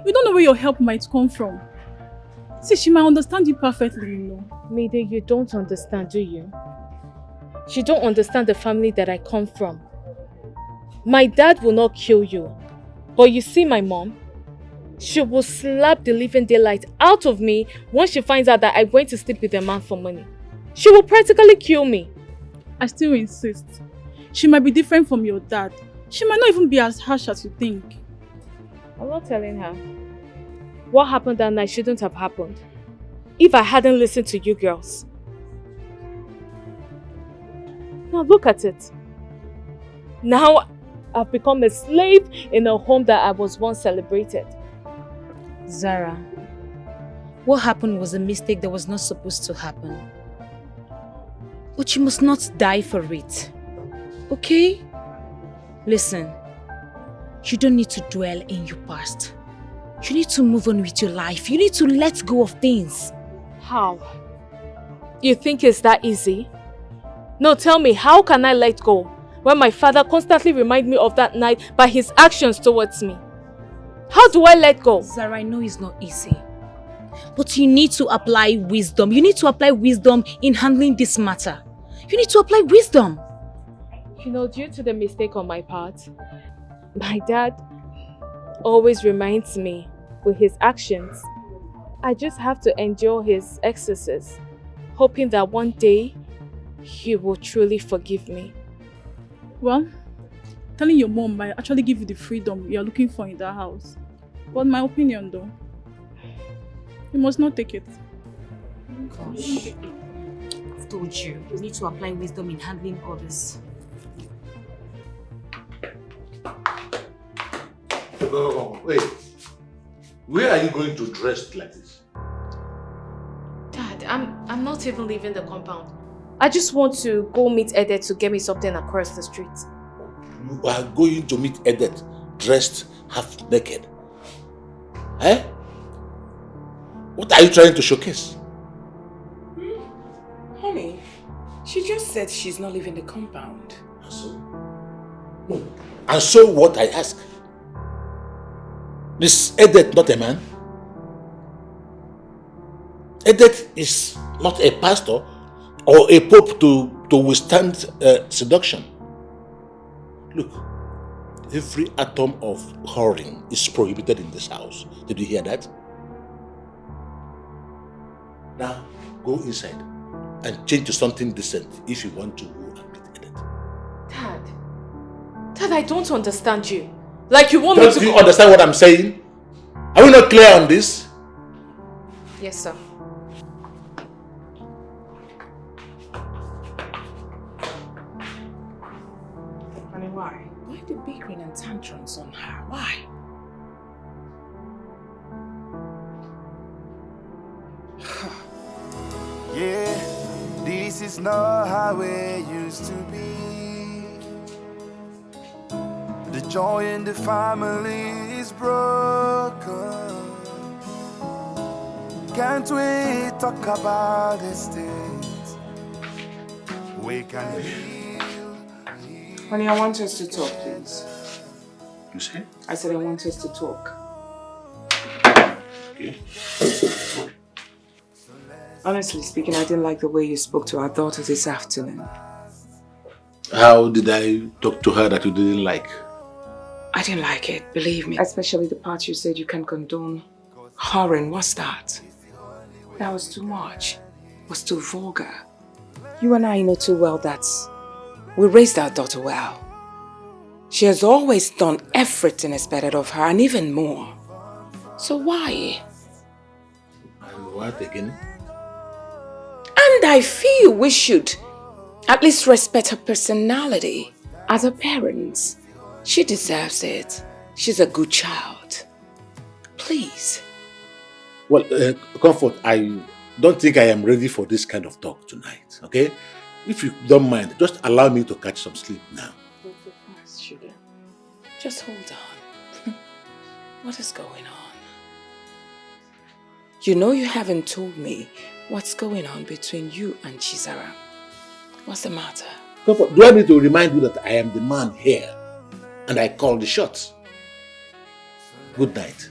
You don't know where your help might come from. See, she might understand you perfectly, Mayday, you don't understand, do you? You don't understand the family that I come from. My dad will not kill you. But you see my mom? She will slap the living daylight out of me once she finds out that I went to sleep with a man for money. She will practically kill me. I still insist. She might be different from your dad. She might not even be as harsh as you think. I'm not telling her. What happened that night shouldn't have happened. If I hadn't listened to you girls. Now look at it. Now I've become a slave in a home that I was once celebrated. Zara, what happened was a mistake that was not supposed to happen. But you must not die for it. Okay? Listen, you don't need to dwell in your past. You need to move on with your life. You need to let go of things. How? You think it's that easy? No, tell me, how can I let go when my father constantly reminds me of that night by his actions towards me? How do I let go? Zara, I know it's not easy. But you need to apply wisdom. You need to apply wisdom in handling this matter. You need to apply wisdom. Due to the mistake on my part, my dad always reminds me with his actions. I just have to endure his excesses, hoping that one day he will truly forgive me. Well, telling your mom might actually give you the freedom you're looking for in that house. But my opinion though, you must not take it. Gosh. I've told you, you need to apply wisdom in handling others. Oh, wait. Where are you going to dress like this? Dad, I'm not even leaving the compound. I just want to go meet Edet to get me something across the street. You are going to meet Edet dressed half naked. Eh? What are you trying to showcase? Honey, she just said she's not leaving the compound. And so? No. And so what, I ask? Is Edet not a man? Edet is not a pastor or a pope to withstand seduction. Look, every atom of whoring is prohibited in this house. Did you hear that? Now, go inside and change to something decent if you want to go and meet Edith. Dad, I don't understand you. Like you want me to... Don't you understand what I'm saying? Are we not clear on this? Yes, sir. Honey, why? Why the bickering and tantrums on her? Why? Yeah, this is not how it used to be. The joy in the family is broken. Can't we talk about these things? We can heal. Honey, I want us to talk, please. You say? I said I want us to talk. Okay. Honestly speaking, I didn't like the way you spoke to our daughter this afternoon. How did I talk to her that you didn't like? I didn't like it, believe me. Especially the part you said you can condone whoring. What's that? That was too much. It was too vulgar. You and I know too well that we raised our daughter well. She has always done everything expected of her and even more. So why? And what again? And I feel we should at least respect her personality. As a parent, she deserves it. She's a good child. Please. Well, Comfort, I don't think I am ready for this kind of talk tonight, okay? If you don't mind, just allow me to catch some sleep now. Sugar. Just hold on. What is going on? You know you haven't told me what's going on between you and Chizara. What's the matter? Comfort, do I need to remind you that I am the man here and I call the shots? Good night.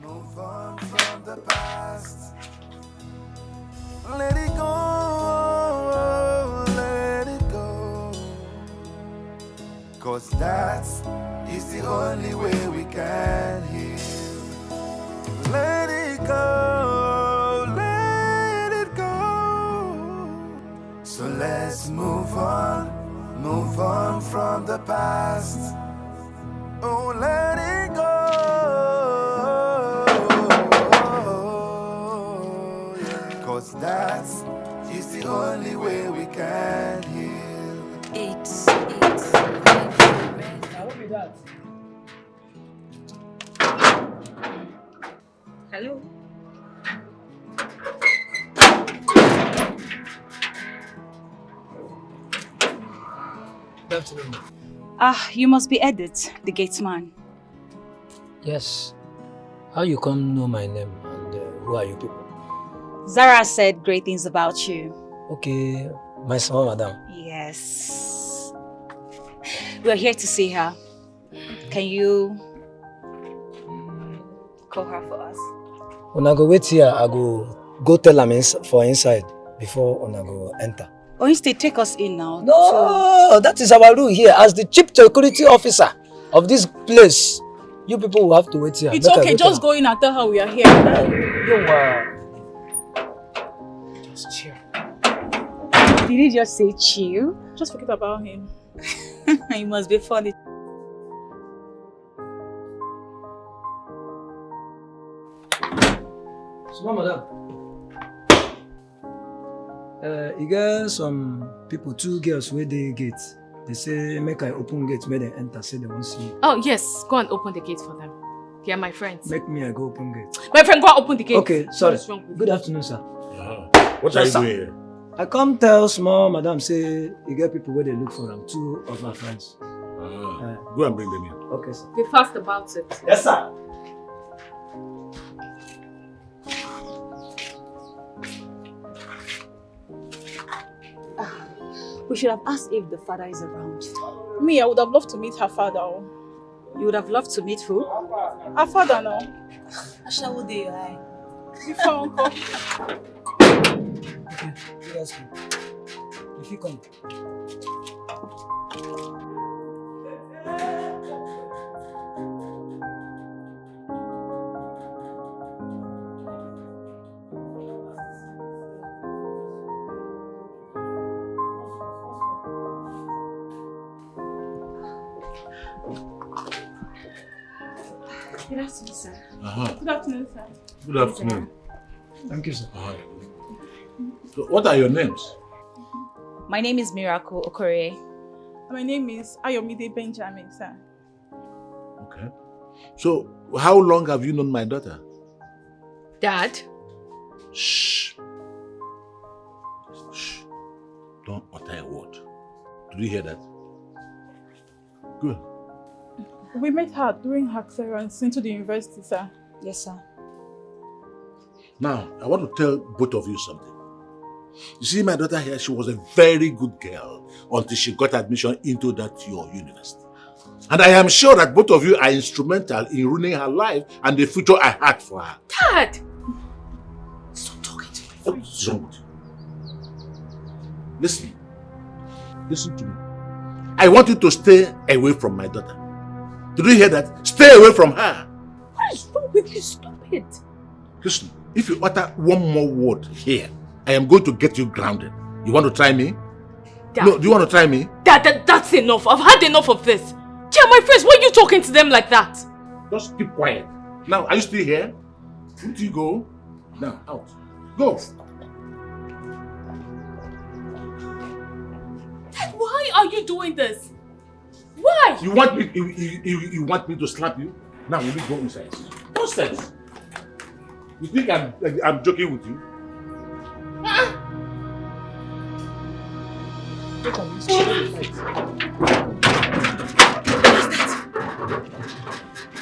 Move on from the past. Let it go, let it go. 'Cause that is the only way we can heal. Let it go, let it go. So let's move on from the past. Oh, let it go. 'Cause that is the only way we can heal. It's Hello. Good afternoon. You must be Edith, the gate man. Yes. How you come know my name and who are you people? Zara said great things about you. Okay, my small madam. Yes. We're here to see her. Can you call her for us? When I go wait here, I go tell them for inside before when I go enter. Or instead take us in now. No, that is our rule here. As the chief security officer of this place, you people will have to wait here. It's okay, just go in and tell her we are here. Just chill. Did he just say chill? Just forget about him. He must be funny. Small madam. You get some people, 2 girls where they gate. They say make I open gate where they enter, say they won't see you. Oh, yes. Go and open the gate for them. They are my friends. Make me I go open gate. My friend, go and open the gate. Okay, sorry. What is wrong with Good afternoon, sir. What are you doing here? I come tell small madam say you get people where they look for them, 2 of our friends. Go and bring them in. Okay, sir. Be fast about it. Yes, sir. We should have asked if the father is around. Me, I would have loved to meet her father. You would have loved to meet who? Her father now. Ashawo de eye. Before uncle. Okay, let's go. If you come. Good afternoon, sir. Good afternoon, sir. Good afternoon. Thank you, sir. So what are your names? My name is Miracle Okorie. My name is Ayomide Benjamin, sir. Okay. So how long have you known my daughter? Dad? Shh. Shh. Don't utter a word. Did you hear that? Good. We met her during her clearance into the university, sir. Yes, sir. Now, I want to tell both of you something. You see, my daughter here, she was a very good girl until she got admission into that your university. And I am sure that both of you are instrumental in ruining her life and the future I had for her. Dad! Stop talking to me. What's wrong with you? Listen. Listen to me. I want you to stay away from my daughter. Did you hear that? Stay away from her. What is wrong with you? Stop it. Listen, if you utter one more word here, I am going to get you grounded. You want to try me? Dad. No, do you want to try me? Dad, that's enough. I've had enough of this. Chia, my friends, why are you talking to them like that? Just keep quiet. Now, are you still here? Won't you go? Now, out. Go. Dad, why are you doing this? Why? You want me? You want me to slap you? Now, will you go inside? Nonsense. You think I'm joking with you?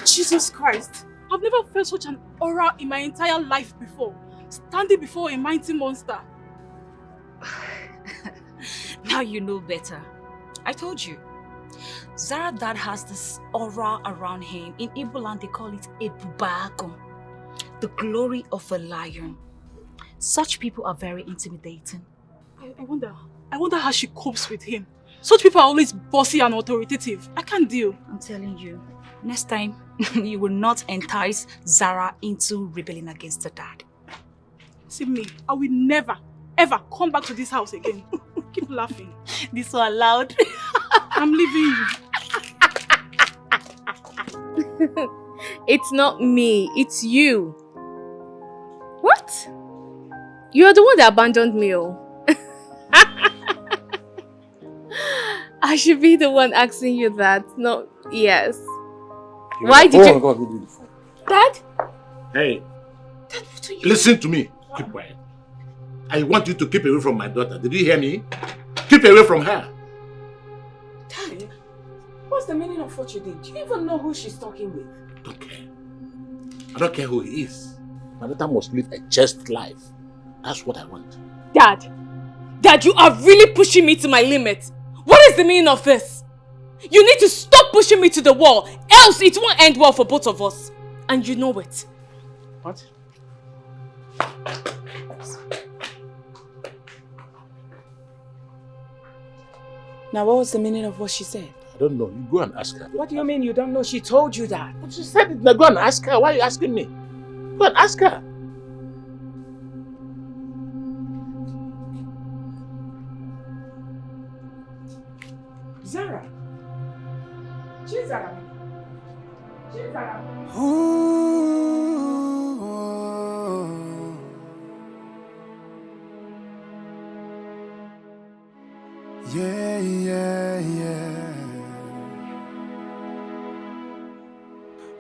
Jesus Christ! I've never felt such an aura in my entire life before. Standing before a mighty monster. Now you know better. I told you. Zara dad has this aura around him. In Igbo land they call it a bubago, the glory of a lion. Such people are very intimidating. I wonder how she copes with him. Such people are always bossy and authoritative. I can't deal. I'm telling you, next time you will not entice Zara into rebelling against her dad. See me, I will never, ever come back to this house again. Keep laughing. This one loud. I'm leaving you. It's not me, it's you. What? You're the one that abandoned me, oh. I should be the one asking you that, not yes. Why did you... Dad? Hey, listen to me. Keep quiet. I want you to keep away from my daughter. Did you hear me? Keep away from her. Dad, what's the meaning of what you did? Do you even know who she's talking with? Don't care. I don't care who he is. My daughter must live a chaste life. That's what I want. Dad, you are really pushing me to my limit. What is the meaning of this? You need to stop pushing me to the wall, else it won't end well for both of us. And you know it. What? Now, what was the meaning of what she said? I don't know. You go and ask her. What do you mean you don't know? She told you that. But she said it. Now go and ask her. Why are you asking me? Go and ask her. Zara. She's Zara. She's Zara. Yeah, yeah, yeah.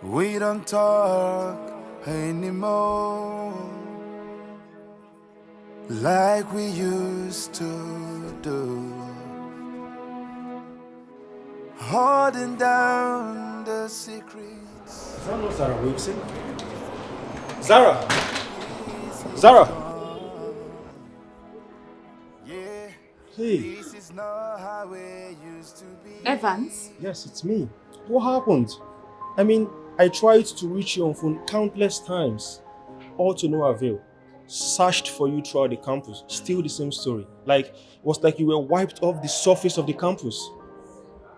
We don't talk anymore like we used to do. Holding down the secrets. Is that not Zara Wilson? Zara! Zara! Hey. Evans? Yes, it's me. What happened? I mean, I tried to reach you on phone countless times, all to no avail. Searched for you throughout the campus, still the same story. It was like you were wiped off the surface of the campus.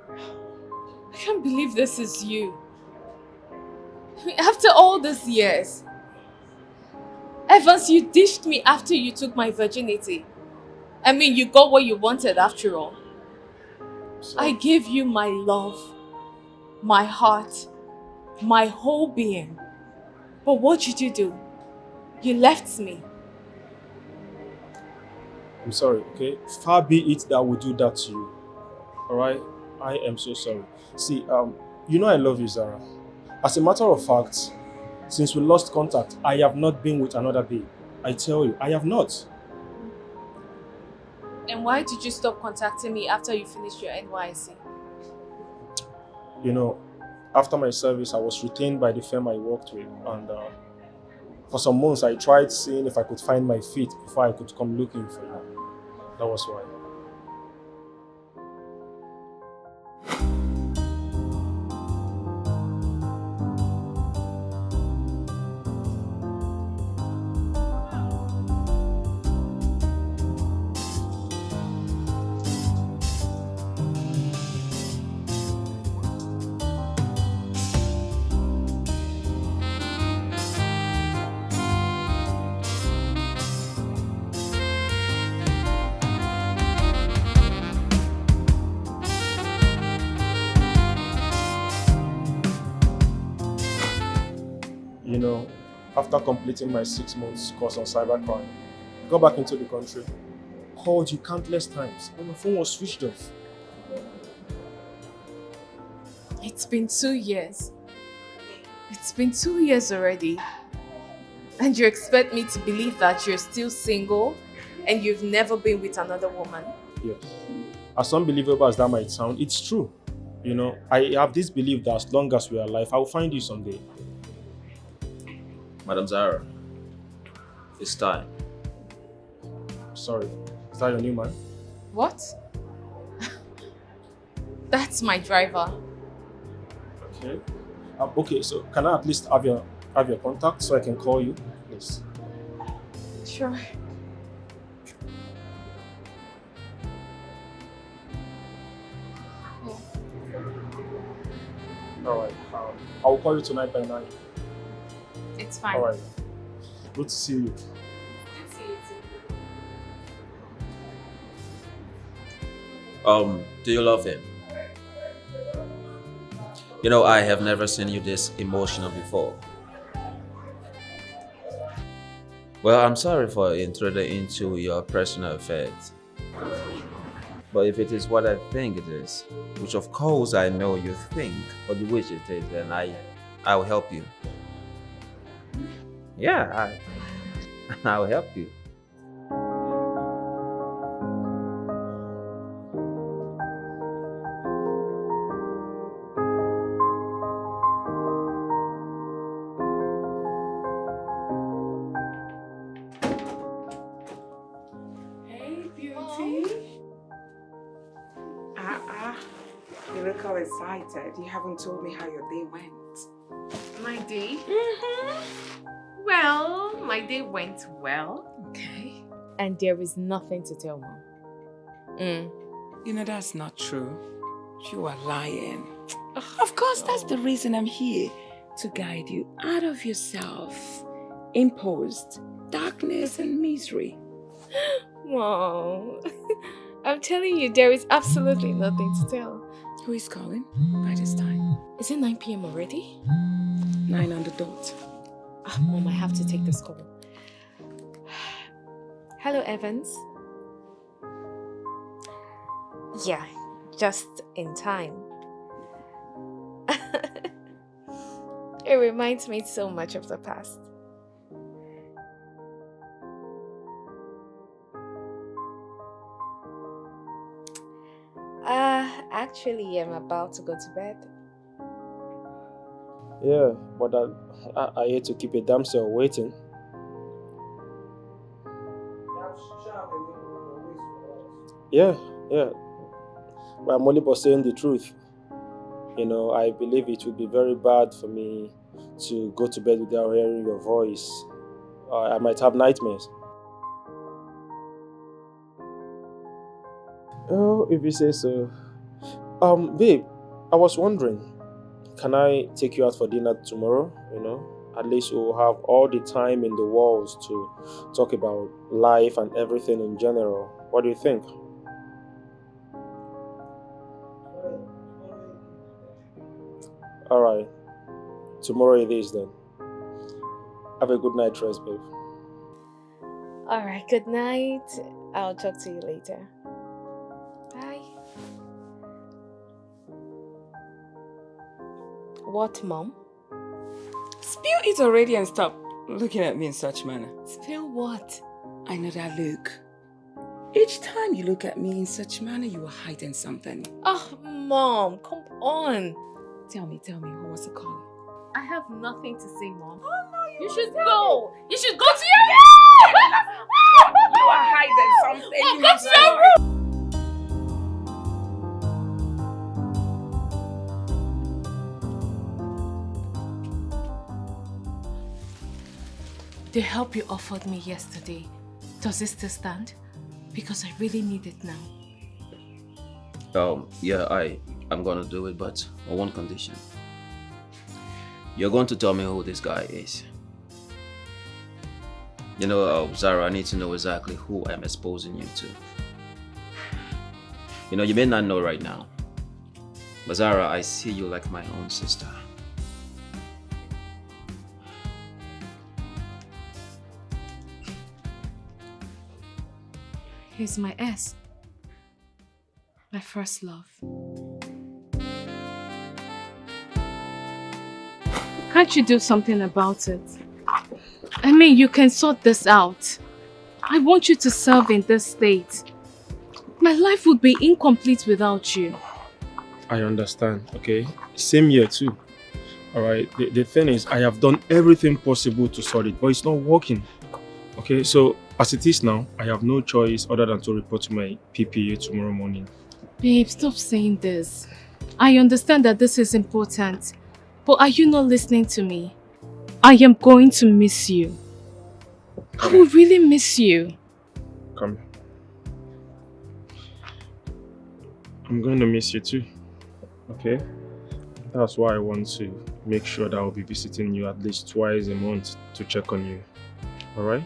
I can't can't believe this is you. After all these years. Evans, you dished me after you took my virginity. I mean, you got what you wanted after all. I gave you my love, my heart, my whole being. But what did you do? You left me. I'm sorry, okay? Far be it that I would do that to you. Alright? I am so sorry. See, you know I love you, Zara. As a matter of fact, since we lost contact, I have not been with another babe. I tell you, I have not. And why did you stop contacting me after you finished your NYC? You know, after my service, I was retained by the firm I worked with, and for some months I tried seeing if I could find my feet before I could come looking for you. That was why. You know, after completing my 6 months course on cybercrime, I got back into the country, called you countless times, and my phone was switched off. It's been 2 years. It's been 2 years already. And you expect me to believe that you're still single and you've never been with another woman? Yes. As unbelievable as that might sound, it's true. You know, I have this belief that as long as we are alive, I will find you someday. Madam Zara, it's time. Sorry, is that your new man? What? That's my driver. Okay. Okay, so can I at least have your contact so I can call you, please? Sure. Alright, I'll call you tonight by 9. It's fine. Alright. Good to see you. Good to see you too. Do you love him? You know, I have never seen you this emotional before. Well, I'm sorry for intruding into your personal affairs. But if it is what I think it is, which of course I know you think, or you wish it is, then I will help you. Yeah, I'll help you. Hey, beauty. You look all excited. You haven't told me how your day went. My day? Well, my day went well. Okay. And there is nothing to tell, Mom. You know, that's not true. You are lying. Of course, that's the reason I'm here. To guide you out of your self-imposed darkness and misery. Mom, I'm telling you, there is absolutely nothing to tell. Who is calling by this time? Is it 9 p.m. already? 9 on the dot. Mom, I have to take this call. Hello, Evans. Yeah, just in time. It reminds me so much of the past. Actually, I'm about to go to bed. Yeah, but I hate to keep a damsel waiting. Yeah. But I'm only but saying the truth. You know, I believe it would be very bad for me to go to bed without hearing your voice. I might have nightmares. Oh, if you say so. Babe, I was wondering, can I take you out for dinner tomorrow? At least we'll have all the time in the world to talk about life and everything in general. What do you think? All right. Tomorrow it is then. Have a good night rest, babe. Alright, good night. I'll talk to you later. Bye. What, Mom? Spill it already and stop looking at me in such manner. Spill what? I know that look. Each time you look at me in such manner, you are hiding something. Oh, Mom, come on. Tell me, what was the call? I have nothing to say, Mom. Oh, no, you should go. You should go to your You are hiding something. Mom, go to your room. The help you offered me yesterday, does it still stand? Because I really need it now. Yeah, I'm gonna do it, but on one condition. You're going to tell me who this guy is. Zara, I need to know exactly who I'm exposing you to. You may not know right now, but Zara, I see you like my own sister. He's my ex. My first love. Can't you do something about it? I mean, you can sort this out. I want you to serve in this state. My life would be incomplete without you. I understand, okay? Same here too. Alright, the thing is, I have done everything possible to sort it, but it's not working. Okay, so as it is now, I have no choice other than to report to my PPA tomorrow morning. Babe, stop saying this. I understand that this is important, but are you not listening to me? I am going to miss you. I will really miss you. Come. I'm going to miss you too. Okay? That's why I want to make sure that I'll be visiting you at least twice a month to check on you. Alright?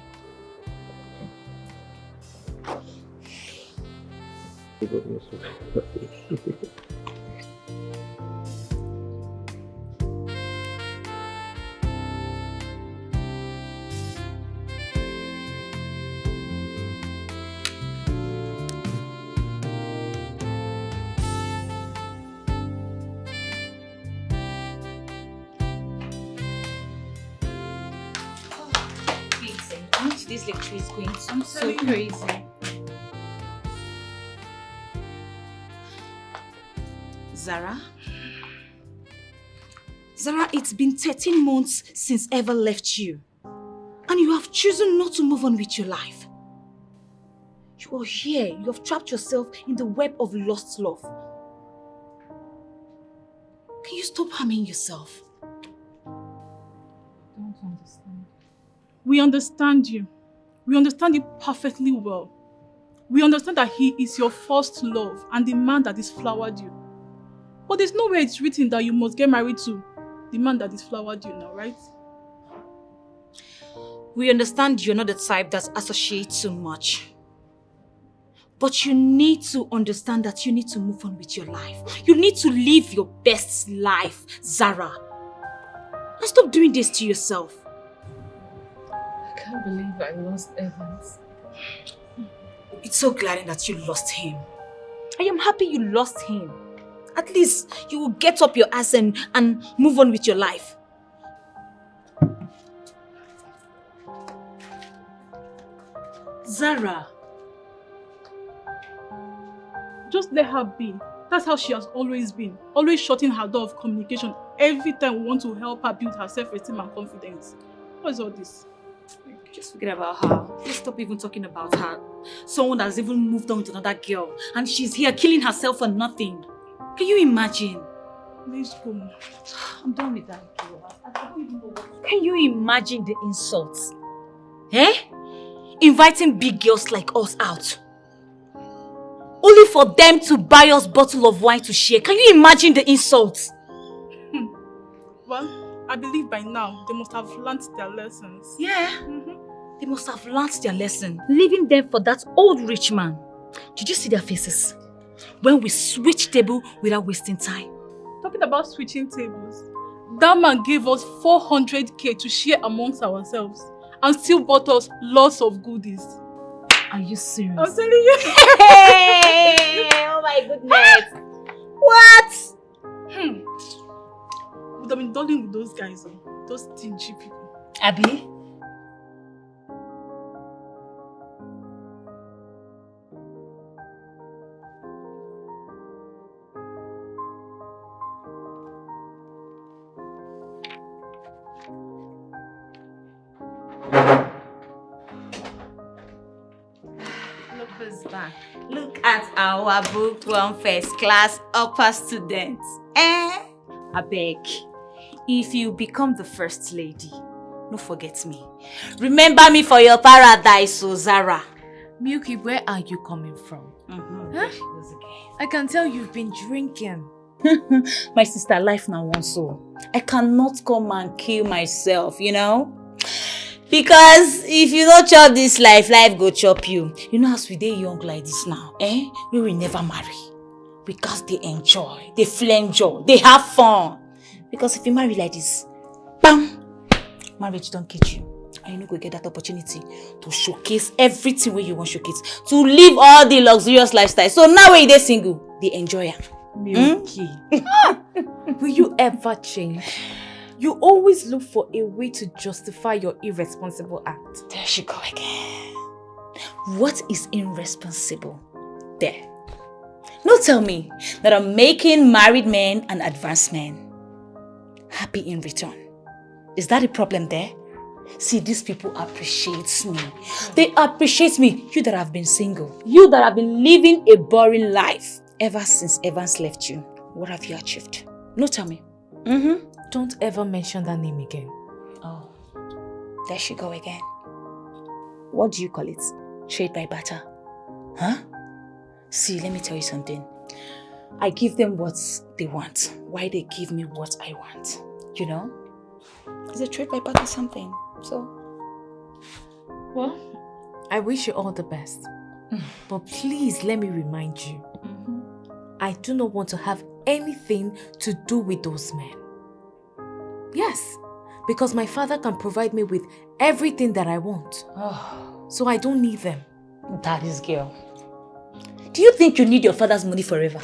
This lecture is going so crazy. Zara, it's been 13 months since Eva left you. And you have chosen not to move on with your life. You are here. You have trapped yourself in the web of lost love. Can you stop harming yourself? I don't understand. We understand you. We understand you perfectly well. We understand that he is your first love and the man that has flowered you. But there's nowhere it's written that you must get married to the man that has flowered you now, right? We understand you're not the type that associates too much. But you need to understand that you need to move on with your life. You need to live your best life, Zara. And stop doing this to yourself. I can't believe I lost Evans. It's so glaring that you lost him. I am happy you lost him. At least you will get up your ass and move on with your life. Zara. Just let her be. That's how she has always been. Always shutting her door of communication every time we want to help her build her self-esteem and confidence. What is all this? Just forget about her. Just stop even talking about her. Someone that's even moved on with another girl. And she's here killing herself for nothing. Can you imagine? Let's go. I'm done with that girl. I don't even know what. Can you imagine the insults? Eh? Inviting big girls like us out. Only only for them to buy us bottle of wine to share. Can you imagine the insults? Well, I believe by now they must have learnt their lessons. Yeah. They must have learnt their lesson. Leaving them for that old rich man. Did you see their faces? When we switched table without wasting time. Talking about switching tables, that man gave us 400k to share amongst ourselves and still bought us lots of goodies. Are you serious? I'm telling you. Hey! Oh my goodness. What? Would have been dulling with those guys, those stingy people. Abby? Look who's back. Look at our booked one first class upper student. I beg, if you become the first lady, don't forget me. Remember me for your paradise, so Zara. Milky, where are you coming from? Huh? I can tell you've been drinking. My sister, life now wants so. I cannot come and kill myself, you know? Because if you don't chop this life, life go chop you. You know, as we dey young like this now, we will never marry. Because they enjoy, they flenjo, they have fun. Because if you marry like this, bam, marriage don't get you. And you no go get that opportunity to showcase everything where you want to showcase. To live all the luxurious lifestyle. So now when you're single, they enjoy it. Milky. Will you ever change? You always look for a way to justify your irresponsible act. There she go again. What is irresponsible? There. No, tell me that I'm making married men and advanced men happy in return. Is that a problem there? See, these people appreciate me. They appreciate me. You that have been single. You that have been living a boring life ever since Evans left you. What have you achieved? No, tell me. Don't ever mention that name again. Oh, there she go again. What do you call it? Trade by barter? Huh? See, let me tell you something. I give them what they want. Why they give me what I want? You know? It's a trade by barter something. So, well, I wish you all the best. But please let me remind you, I do not want to have anything to do with those men. Yes, because my father can provide me with everything that I want. So I don't need them. That is girl. Do you think you need your father's money forever?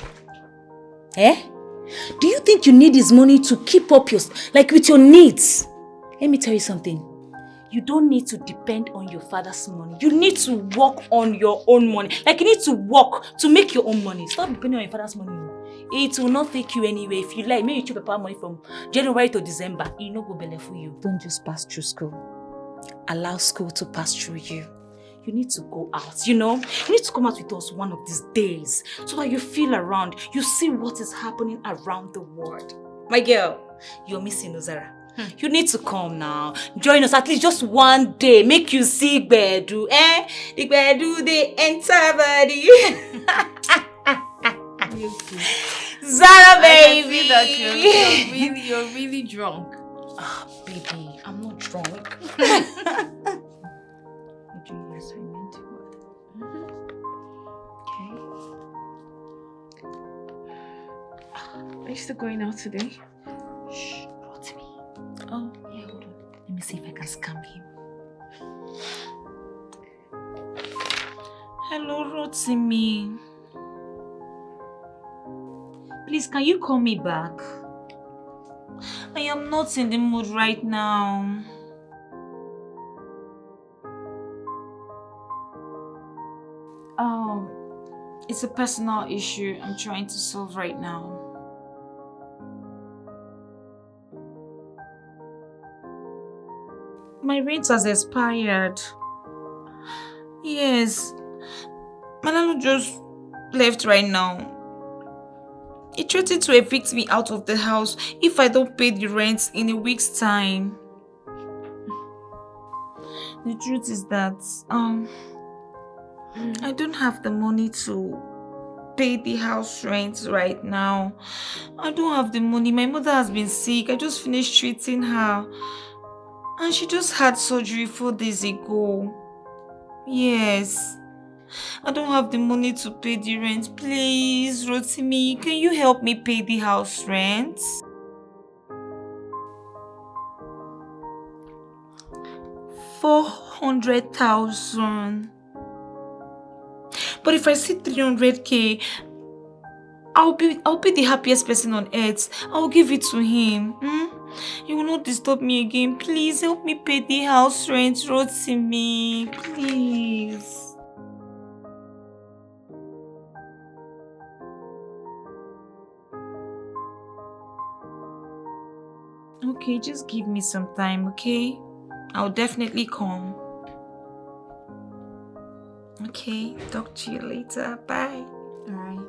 Do you think you need his money to keep up with your needs? Let me tell you something. You don't need to depend on your father's money. You need to work on your own money. Like you need to work to make your own money. Stop depending on your father's money. It will not take you anywhere. If you like, maybe you chop money from January to December. It no go belle for you. Don't just pass through school. Allow school to pass through you. You need to go out, you know? You need to come out with us one of these days so that you feel around. You see what is happening around the world. My girl, you're missing Ozara. You need to come now. Join us at least just one day. Make you see Igbedu, Igbedu, they enter body. Zara, baby. I can see that you're really drunk. Ah, baby, I'm not drunk. Are you still going out today? Shh, not me. Oh, yeah, hold on. Let me see if I can scam him. Hello, Rotimi. Please, can you call me back? I am not in the mood right now. It's a personal issue I'm trying to solve right now. My rent has expired. Yes. My landlord just left right now. He threatened to evict me out of the house if I don't pay the rent in a week's time. The truth is that I don't have the money to pay the house rent right now. I don't have the money. My mother has been sick. I just finished treating her. And she just had surgery 4 days ago. Yes. I don't have the money to pay the rent. Please, Rotimi, can you help me pay the house rent? $400,000. But if I see 300K, I'll be the happiest person on earth. I'll give it to him. You will not disturb me again. Please help me pay the house rent, Rotimi. Please. Okay, just give me some time, okay? I'll definitely come. Okay, talk to you later. Bye. Alright.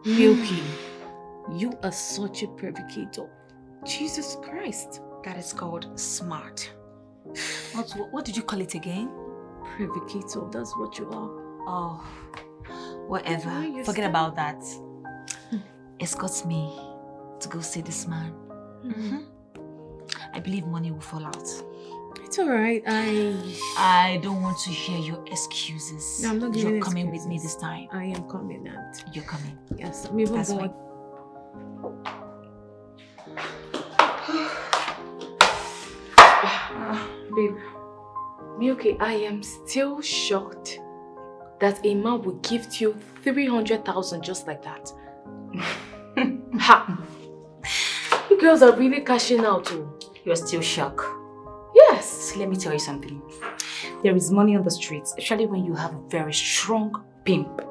Milky, you are such a provocateur. Jesus Christ. That is called smart. What did you call it again? Provocateur, that's what you are. Oh, whatever. you Forget stop. about that. Escort me to go see this man. I believe money will fall out. It's alright. I don't want to hear your excuses. No, I'm not giving You're coming excuses. with me this time. I am coming, and You're coming. yes, I'm even That's bored. Babe, Milky, I am still shocked that a man would give you 300,000 just like that. Ha! You girls are really cashing out too. You're still shocked. Yes. So let me tell you something. There is money on the streets, especially when you have a very strong pimp.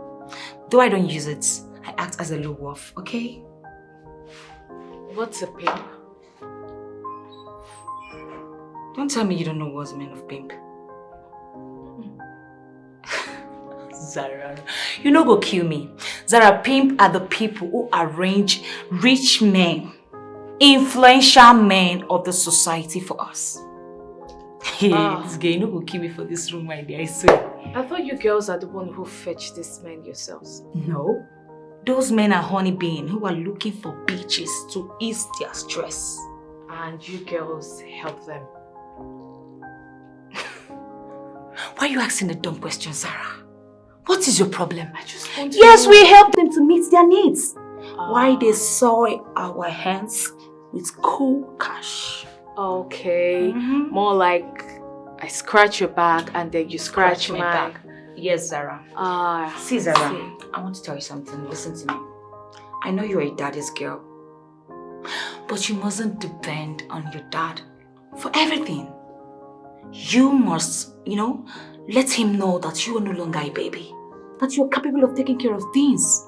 Though I don't use it, I act as a low wolf, okay? What's a pimp? Don't tell me you don't know what's the meaning of pimp. Zara, you no go kill me. Zara, pimp are the people who arrange rich men, influential men of the society for us. Hey, this guy, you no go kill me for this room right there, I swear. I thought you girls are the one who fetch these men yourselves. No, those men are honeybees who are looking for bitches to ease their stress. And you girls help them. Why are you asking a dumb question, Zara? What is your problem? I just want to Yes, know. we help them to meet their needs. Why they soil our hands with cool cash. Okay, more like I scratch your back and then you scratch my mine. back. Yes, Zara. See, Zara, I want to tell you something. Listen to me. I know you're a daddy's girl, but you mustn't depend on your dad for everything. You must, let him know that you are no longer a baby, that you're capable of taking care of things,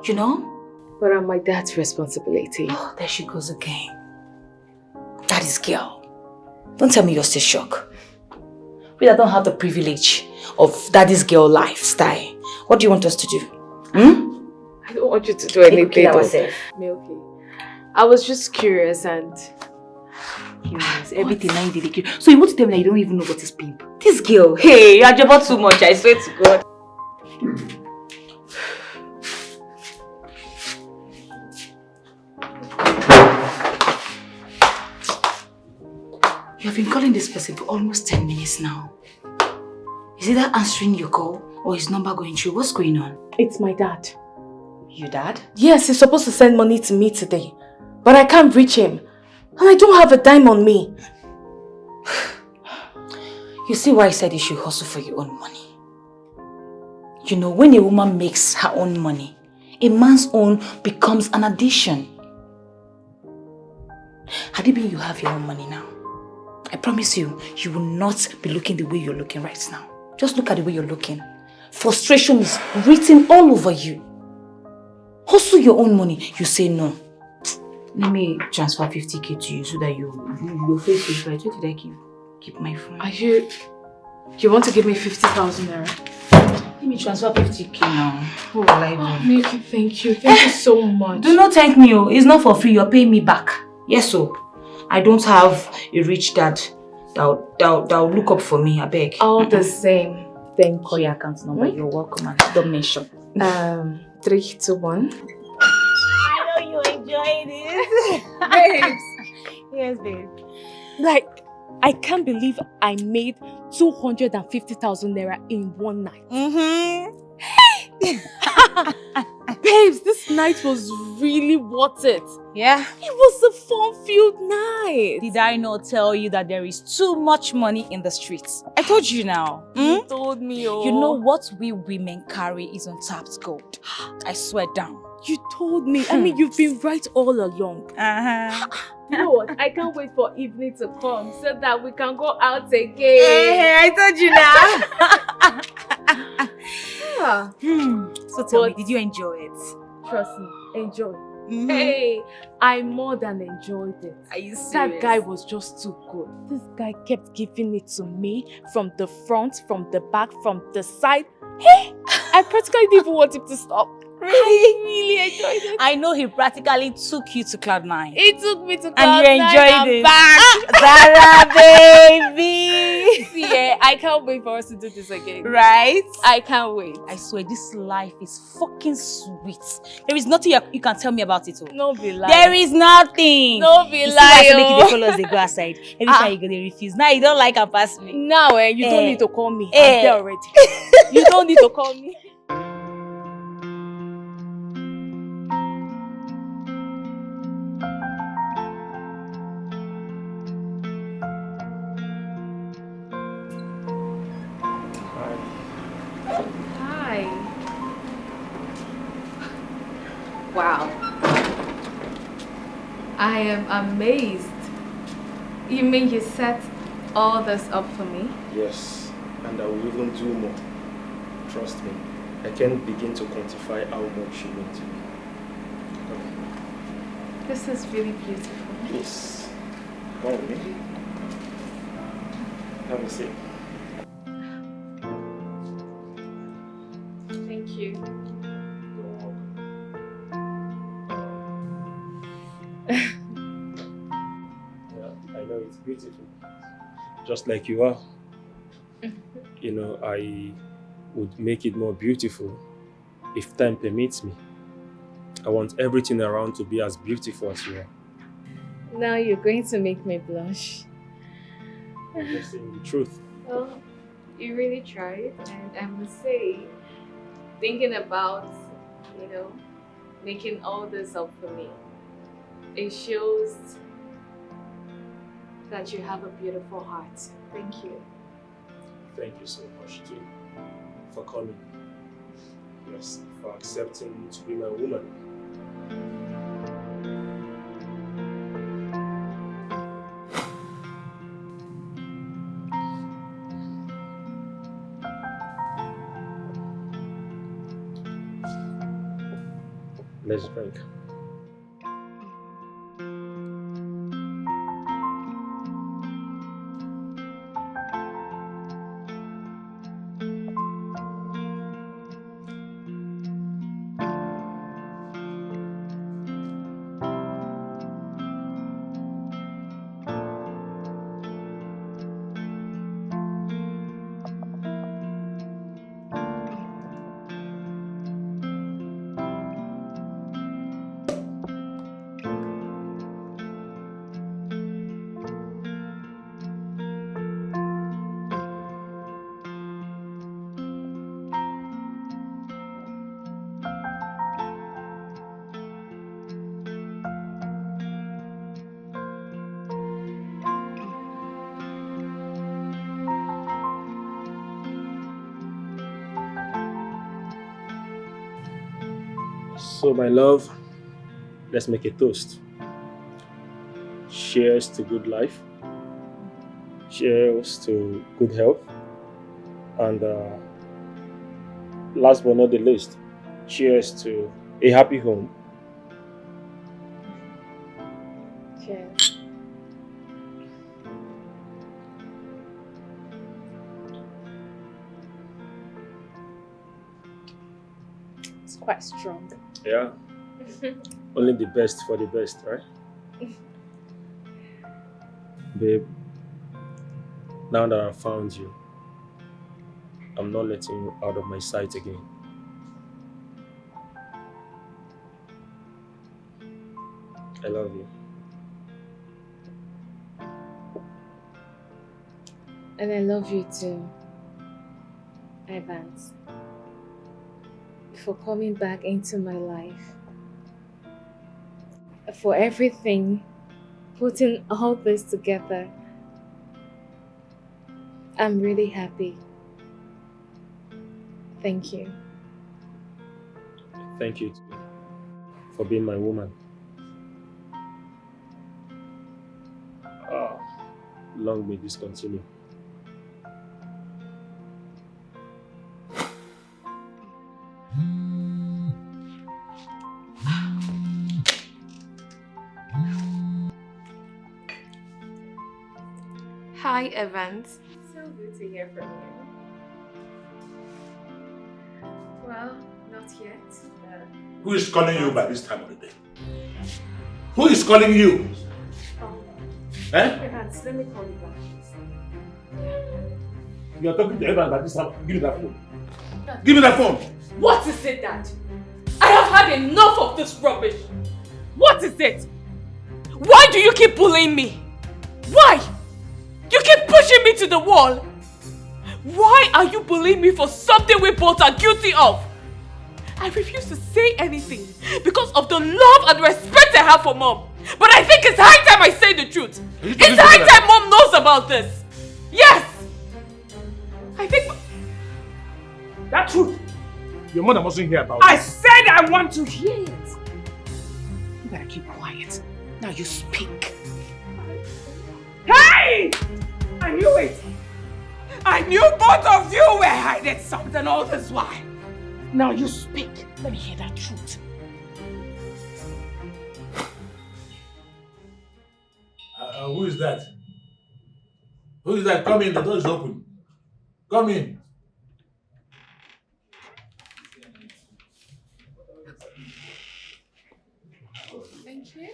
But I'm my dad's responsibility. Oh, there she goes again. Daddy's girl. Don't tell me you're still shocked. We don't have the privilege of daddy's girl lifestyle. What do you want us to do? I don't want you to do anything. Kill ourselves. Milky. I was just curious and... Curious. Everything I did. So you want to tell me that you don't even know what is pimp? This girl, hey, you're about too much, I swear to God. You have been calling this person for almost 10 minutes now. Is he that answering your call or his number going through? What's going on? It's my dad. Your dad? Yes, he's supposed to send money to me today. But I can't reach him. And I don't have a dime on me. You see why I said you should hustle for your own money. When a woman makes her own money, a man's own becomes an addition. Had it been you have your own money now, I promise you, you will not be looking the way you're looking right now. Just look at the way you're looking. Frustration is written all over you. Hustle your own money. You say no. Let me transfer 50k to you so that your face is right. Where did I keep my phone? Are you want to give me 50,000 naira? Let me transfer 50k now. What will I do? Milky, thank you. Thank you so much. Do not thank me. It's not for free. You're paying me back. Yes, so. I don't have a rich dad that will look up for me, I beg. All the same, Thank Call you. your account number. You're welcome and don't mention. 3, 2, 1. I know you enjoy this. Babes. Yes, babe. Like, I can't believe I made 250,000 naira in one night. Babes, this night was really worth it. Yeah. It was a fun-filled night. Did I not tell you that there is too much money in the streets? I told you now. You told me, oh. You know what we women carry is untapped gold. I swear down. You told me. I mean, you've been right all along. You know what? I can't wait for evening to come so that we can go out again. I told you now. So tell me, did you enjoy it? Trust me, enjoy. Hey, I more than enjoyed it. Are you serious? That guy was just too good. This guy kept giving it to me from the front, from the back, from the side. Hey, I practically didn't even want him to stop. Really? I really enjoyed it. I know he practically took you to Cloud9. He took me to Cloud9 and you enjoyed it. Back. Zara, baby. See, I can't wait for us to do this again. Right? I can't wait. I swear, this life is fucking sweet. There is nothing you can tell me about it. Oh. No be lie. There is nothing. No be lie. lie. You make it the colors they go outside. Every time you go, they refuse. Now you don't like and pass me. Now, you don't need to call me. I'm there already. You don't need to call me. Hi. Wow. I am amazed. You mean you set all this up for me? Yes, and I will even do more. Trust me, I can't begin to quantify how much you mean to me. This is really beautiful. Yes. Come with me. Have a seat. Thank you. Yeah, I know it's beautiful. Just like you are. You know, I would make it more beautiful if time permits me. I want everything around to be as beautiful as you are. Now you're going to make me blush. I'm just saying the truth. Well, you really tried, and I must say, thinking about, making all this up for me, it shows that you have a beautiful heart. Thank you. Thank you so much too for coming. Yes, for accepting to be my woman. Let's drink. So, my love, let's make a toast. Cheers to good life. Cheers to good health. And last but not the least, cheers to a happy home. Cheers. It's quite strong. Yeah. Only the best for the best, right? Babe, now that I found you, I I'm not letting you out of my sight again. I love you. And I love you too, Evans, for coming back into my life, for everything, putting all this together. I'm really happy. Thank you. Thank you too, for being my woman. Long may this continue. Hi, Evans. So good to hear from you. Well, not yet. Who is calling you by this time of the day? Who is calling you? Evans, let me call you back. You are talking to Evan by this time. Give me that phone. Give me that phone. What is it, Dad? I have had enough of this rubbish. What is it? Why do you keep bullying me? Why? You keep pushing me to the wall. Why are you bullying me for something we both are guilty of? I refuse to say anything because of the love and respect I have for Mom. But I think it's high time I say the truth. It's high time Mom knows about this. Yes! I think... That truth, your mother mustn't hear about I it. said I want to hear it. You better keep quiet. Now you speak. Hey! I knew it. I knew both of you were hiding something all this while. Now you speak. Let me hear that truth. Who is that? Who is that? Come in, the door is open. Come in. Thank you.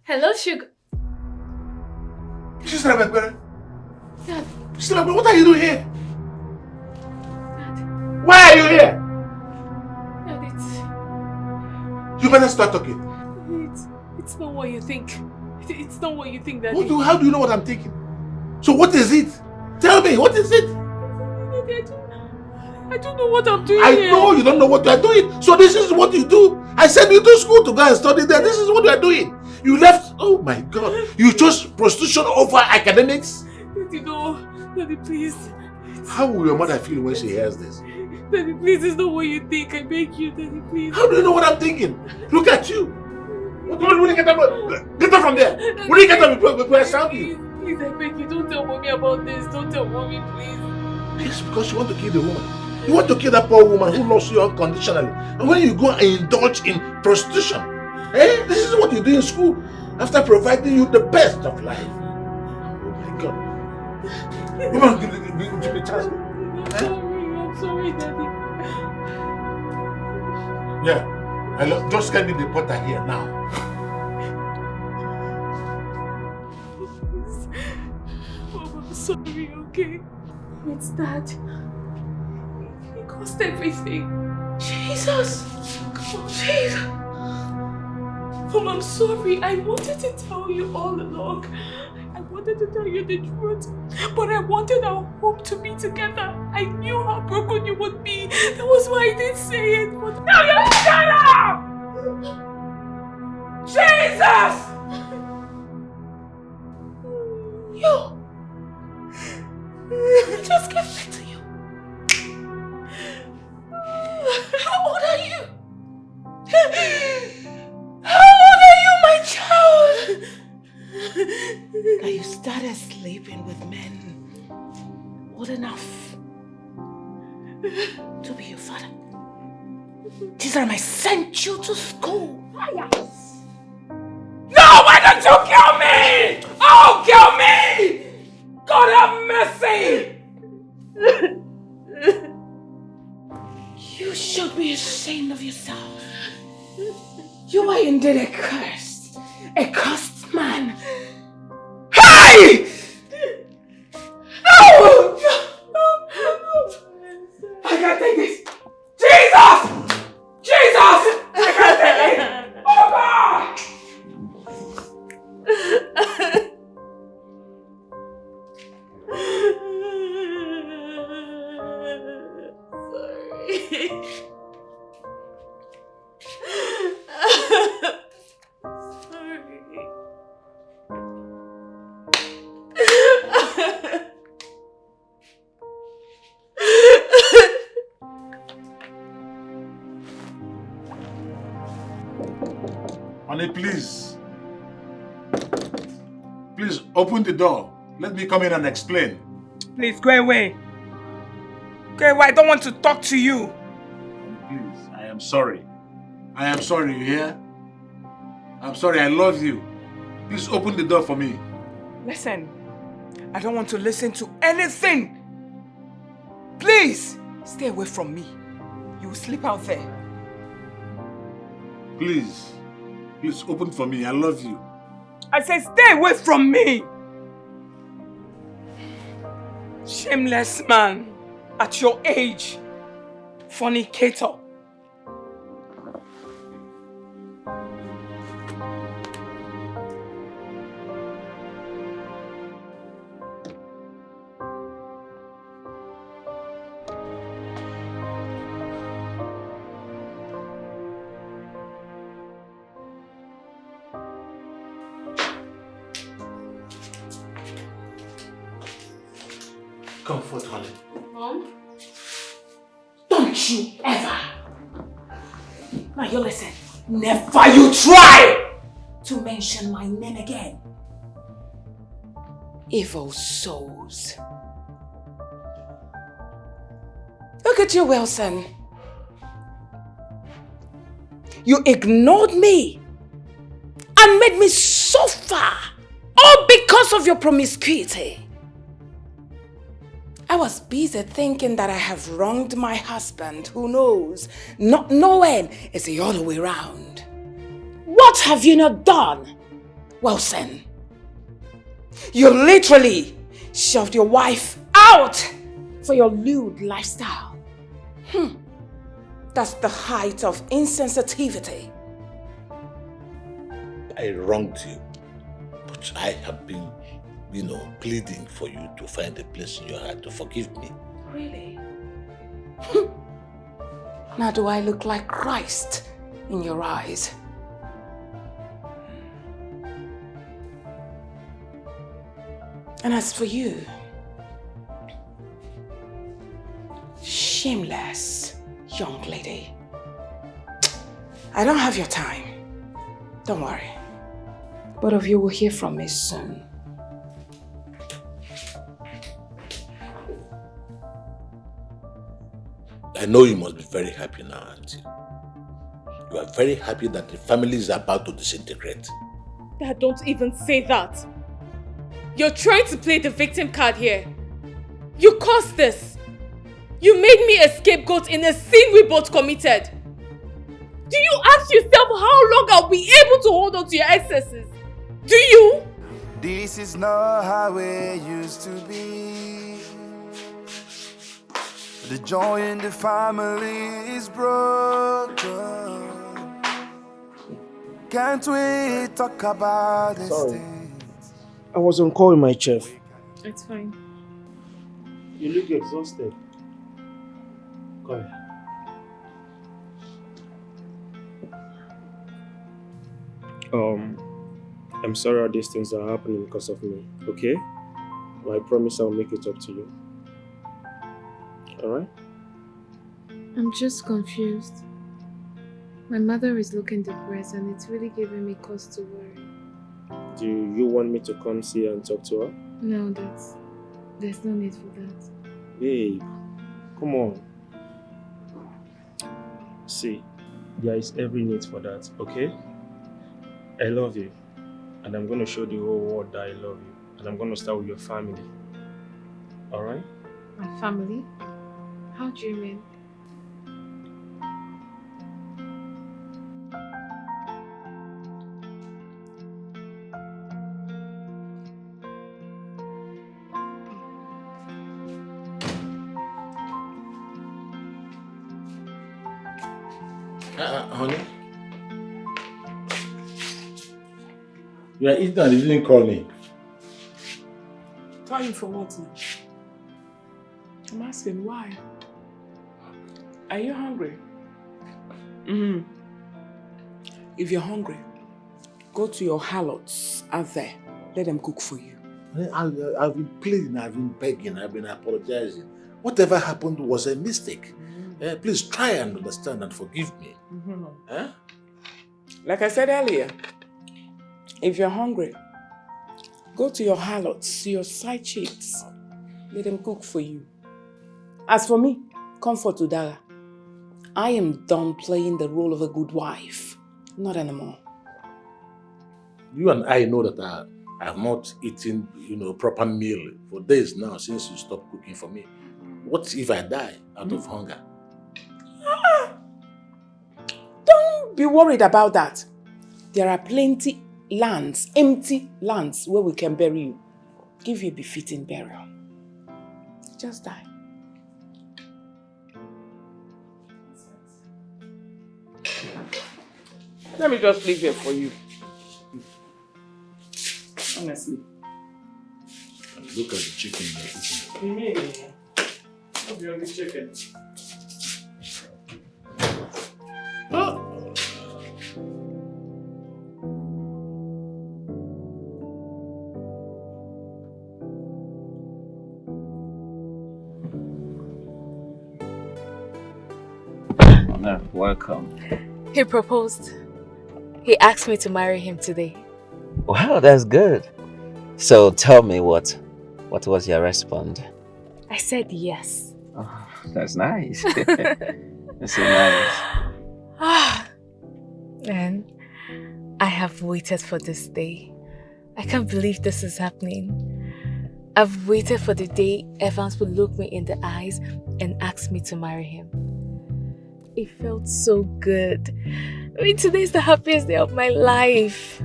Hello, Sugar. Sister Abekbere. Dad. Sister Abekbere, what are you doing here? Why are you here? Dad, You better start talking. it's not what you think. It's not what you think, Daddy. How do you know what I'm thinking? So what is it? Tell me, what is it? I don't know what I'm doing I here. know you don't know what you are doing. So this is what you do. I sent you to school to go and study there. This is what you are doing. You left, oh my God. You chose prostitution over academics? Daddy, no. Daddy, please. How will your mother feel when she hears this? Daddy, please, it's not what you think. I beg you, Daddy, please. How do you know what I'm thinking? Look at you. Will you get up from there? Will you get up before I stab you? Please, I beg you, don't tell Mommy about this. Don't tell Mommy, please. Yes, because you want to kill the woman. You want to kill that poor woman who loves you unconditionally. And when you go and indulge in prostitution, this is what you do in school after providing you the best of life. Oh my God. Woman, give me a chance. I'm sorry, Daddy. Yeah. Hello, just get me the potter here now. Oh, I'm sorry, okay? It's Dad. He caused everything. Jesus! Jesus! Mom, I'm sorry. I wanted to tell you all along. I wanted to tell you the truth. But I wanted our home to be together. I knew how broken you would be. That was why I didn't say it. But now you shut up! Jesus! You! I just gave birth to you. How old are you? How old are you, my child? Now you started sleeping with men old enough to be your father. This time I sent you to school. No, why don't you kill me? Oh, kill me! God have mercy! You should be ashamed of yourself. You are indeed a cursed man. Hey! No! I can't take this. Jesus! Jesus! I can't take it. Oh God! Honey, please. Please open the door. Let me come in and explain. Please go away. Go away. I don't want to talk to you. Please, I am sorry. I am sorry, you hear? I'm sorry, I love you. Please open the door for me. Listen, I don't want to listen to anything. Please, stay away from me. You will sleep out there. Please. Please open for me. I love you. I said stay away from me. Shameless man. At your age. Fornicator. Comfort, honey. Mom? Don't you ever. Now you listen. Never you try to mention my name again. Evil souls. Look at you, Wilson. You ignored me and made me suffer, all because of your promiscuity. I was busy thinking that I have wronged my husband, who knows, not knowing it's the other way around. What have you not done, Wilson? You literally shoved your wife out for your lewd lifestyle. That's the height of insensitivity. I wronged you, but I have been, pleading for you to find a place in your heart to forgive me. Really? Now do I look like Christ in your eyes? And as for you, shameless young lady, I don't have your time. Don't worry. Both of you will hear from me soon. I know you must be very happy now, Auntie. You are very happy that the family is about to disintegrate. Dad, don't even say that. You're trying to play the victim card here. You caused this. You made me a scapegoat in a sin we both committed. Do you ask yourself how long I'll be able to hold on to your excesses? Do you? This is not how it used to be. The joy in the family is broken. Can't we talk about this? Sorry. I was on call with my chef. It's fine. You look exhausted. Come here. I'm sorry all these things are happening because of me, okay? But I promise I'll make it up to you. Alright? I'm just confused. My mother is looking depressed and it's really giving me cause to worry. Do you want me to come see her and talk to her? No, there's no need for that. Babe, come on. See, there is every need for that, okay? I love you. And I'm going to show the whole world that I love you. And I'm going to start with your family. Alright? My family? How do you mean? Honey? You are eating and you didn't call me. Call you for what now? I'm asking why. Are you hungry? If you're hungry, go to your harlots out there. Let them cook for you. I've been pleading, I've been begging, I've been apologizing. Whatever happened was a mistake. Please try and understand and forgive me. Like I said earlier, if you're hungry, go to your harlots, your side chicks. Let them cook for you. As for me, comfort to Dara. I am done playing the role of a good wife. Not anymore. You and I know that I have not eaten, proper meal for days now since you stopped cooking for me. What if I die out of hunger? Don't be worried about that. There are plenty lands, empty lands where we can bury you. Give you a befitting burial. Just die. Let me just leave here for you. Honestly. Look at the chicken you're eating. Hope you're only chicken. Welcome. He proposed. He asked me to marry him today. Wow, that's good. So tell me what was your response? I said yes. Oh, that's nice. That's so nice. And I have waited for this day. I can't believe this is happening. I've waited for the day Evans would look me in the eyes and ask me to marry him. It felt so good. I mean, today's the happiest day of my life.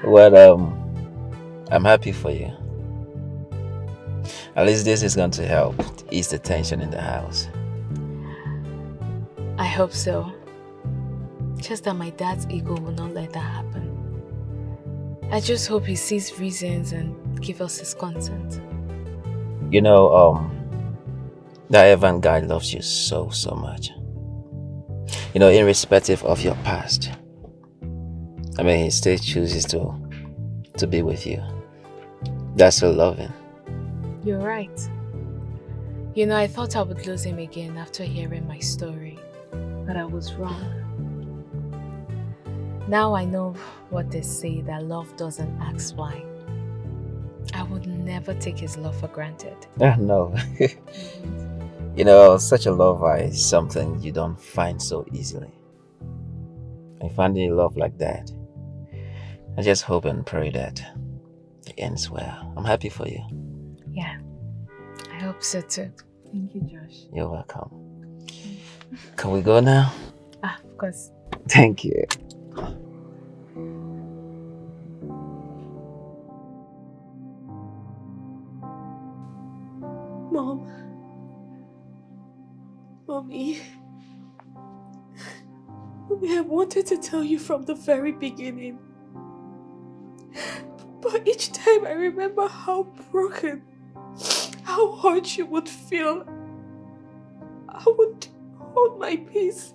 Well, I'm happy for you. At least this is going to help ease the tension in the house. I hope so. Just that my dad's ego will not let that happen. I just hope he sees reasons and gives us his consent. That Evan guy loves you so much. Irrespective of your past. I mean, he still chooses to be with you. That's so loving. You're right. I thought I would lose him again after hearing my story. But I was wrong. Now I know what they say, that love doesn't ask why. I would never take his love for granted. No. Such a love is something you don't find so easily. I finding a love like that, I just hope and pray that it ends well. I'm happy for you. Yeah, I hope so too. Thank you, Josh. You're welcome. Can we go now? Of course. Thank you. Mom. Mommy, I wanted to tell you from the very beginning. But each time I remember how broken, how hurt you would feel, I would hold my peace.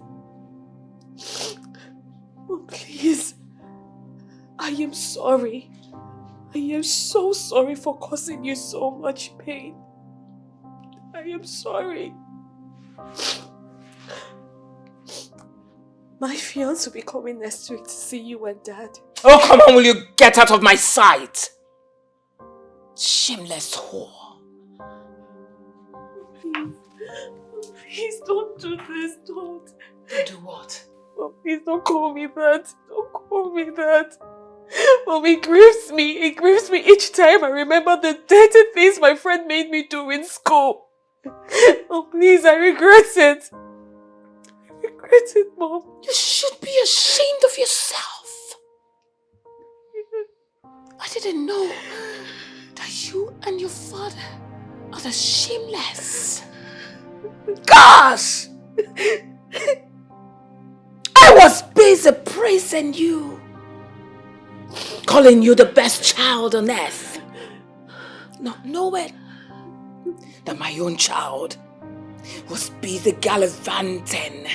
Oh, please. I am sorry. I am so sorry for causing you so much pain. I am sorry. My fiance will be coming next week to see you and Dad. Oh, come on, will you get out of my sight? Shameless whore. Please don't do this, don't. Do what? Oh, please don't call me that. Don't call me that. Mom, it grieves me each time I remember the dirty things my friend made me do in school. Oh, please, I regret it. I regret it, Mom. You should be ashamed of yourself. I didn't know that you and your father are the shameless. Gosh! was busy praising you, calling you the best child on earth, not knowing that my own child was busy gallivanting,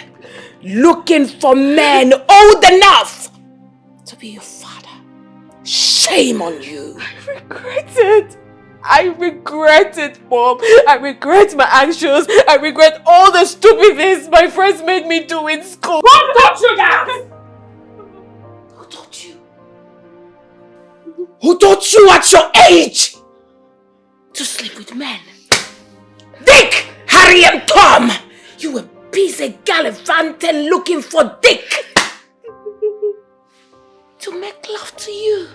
looking for men old enough to be your father. Shame on you. I regret it. I regret it, Mom. I regret my actions. I regret all the stupid things my friends made me do in school. Who taught you that? Who taught you? Who taught you at your age to sleep with men? Dick, Harry and Tom! You were busy gallivanting looking for Dick to make love to you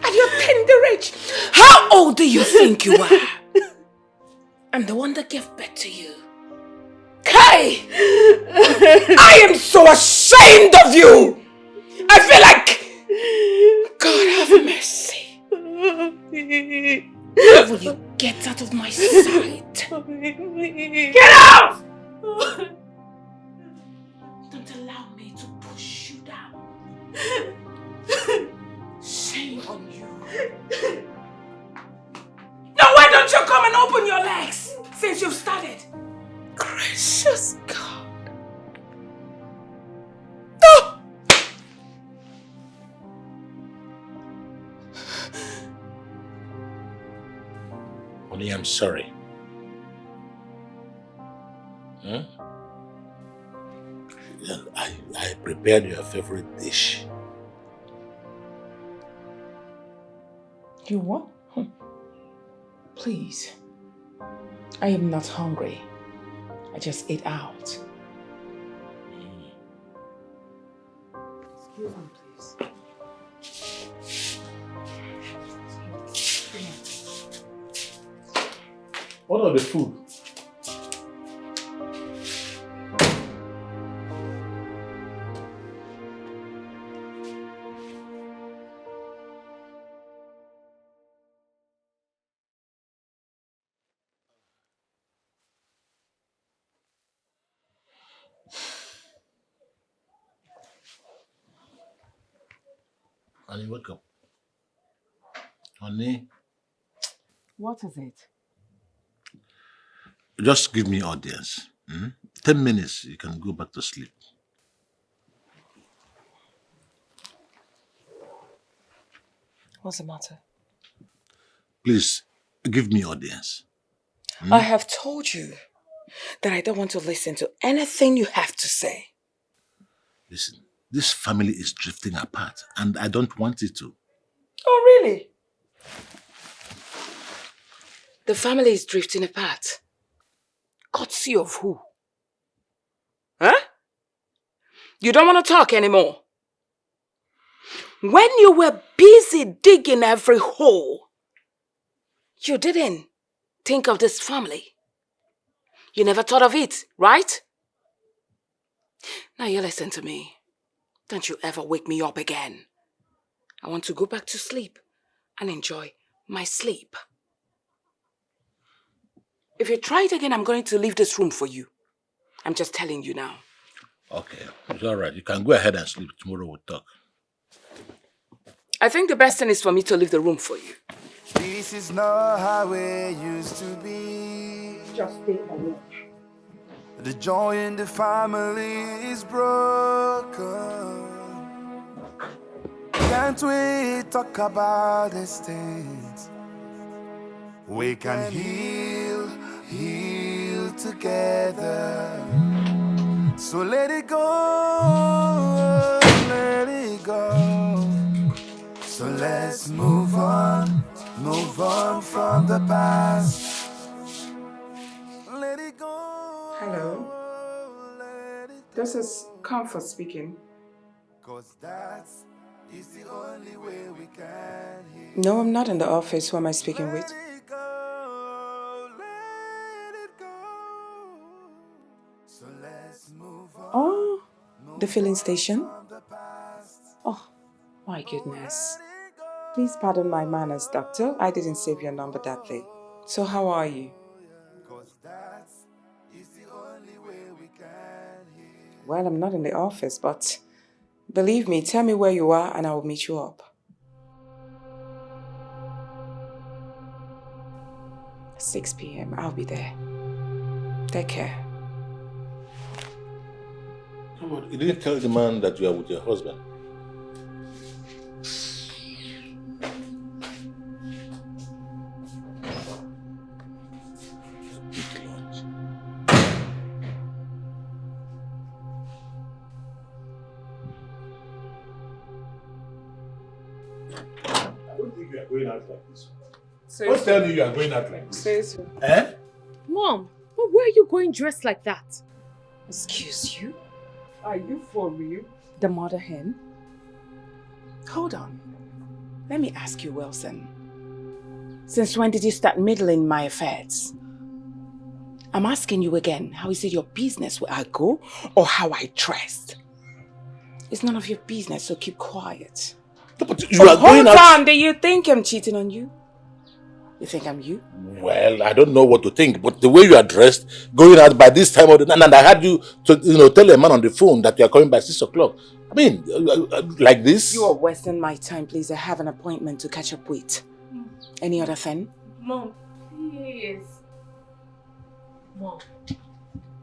at your tender age. How old do you think you are? I'm the one that gave birth to you. Kai! I am so ashamed of you! I feel like... God have mercy. Will you get out of my sight? Get out! Don't allow me to push you down. Shame on you. Now why don't you come and open your legs since you've started? Gracious God. No! Honey, I'm sorry. And I prepared your favorite dish. You what? Please. I am not hungry. I just ate out. Excuse me, please. What are the food? Honey, wake up. Honey. What is it? Just give me audience. 10 minutes, you can go back to sleep. What's the matter? Please, give me audience. I have told you that I don't want to listen to anything you have to say. Listen, this family is drifting apart and I don't want it to. Oh, really? The family is drifting apart. Courtesy of who? Huh? You don't want to talk anymore? When you were busy digging every hole, you didn't think of this family. You never thought of it, right? Now you listen to me. Don't you ever wake me up again. I want to go back to sleep and enjoy my sleep. If you try it again, I'm going to leave this room for you. I'm just telling you now. Okay, it's all right. You can go ahead and sleep. Tomorrow we'll talk. I think the best thing is for me to leave the room for you. This is not how it used to be. Just stay away. The joy in the family is broken. Can't we talk about these things? We can heal together. So let it go, let it go. So let's move on from the past. Let it go. Hello. This is Comfort speaking. 'Cause that is the only way we can heal. No, I'm not in the office. Who am I speaking with? So let's move on. Oh, the filling station? Oh, my goodness. Please pardon my manners, doctor. I didn't save your number that day. So how are you? Well, I'm not in the office, but believe me, tell me where you are and I will meet you up. 6 p.m. I'll be there. Take care. You didn't tell the man that you are with your husband. Going out like this. Don't tell me you are going out like this. Say so. Eh? Mom, but where are you going dressed like that? Excuse you? Are you for real? The mother hen? Hold on. Let me ask you, Wilson. Since when did you start meddling in my affairs? I'm asking you again, how is it your business where I go or how I dress? It's none of your business, so keep quiet. But you are going out. Hold on, do you think I'm cheating on you? You think I'm you? Well, I don't know what to think, but the way you are dressed, going out by this time of the night, and I had you to tell a man on the phone that you are coming by 6 o'clock. I mean, like this? You are wasting my time, please. I have an appointment to catch up with. Any other thing? Mom, please.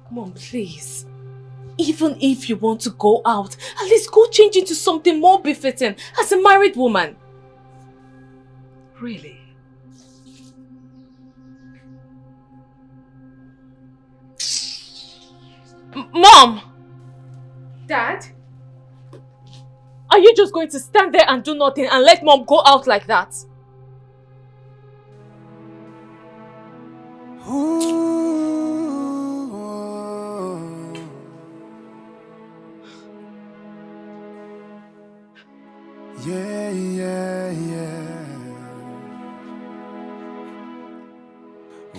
Mom, please. Even if you want to go out, at least go change into something more befitting as a married woman. Really? Mom! Dad? Are you just going to stand there and do nothing and let Mom go out like that? Yeah, yeah, yeah.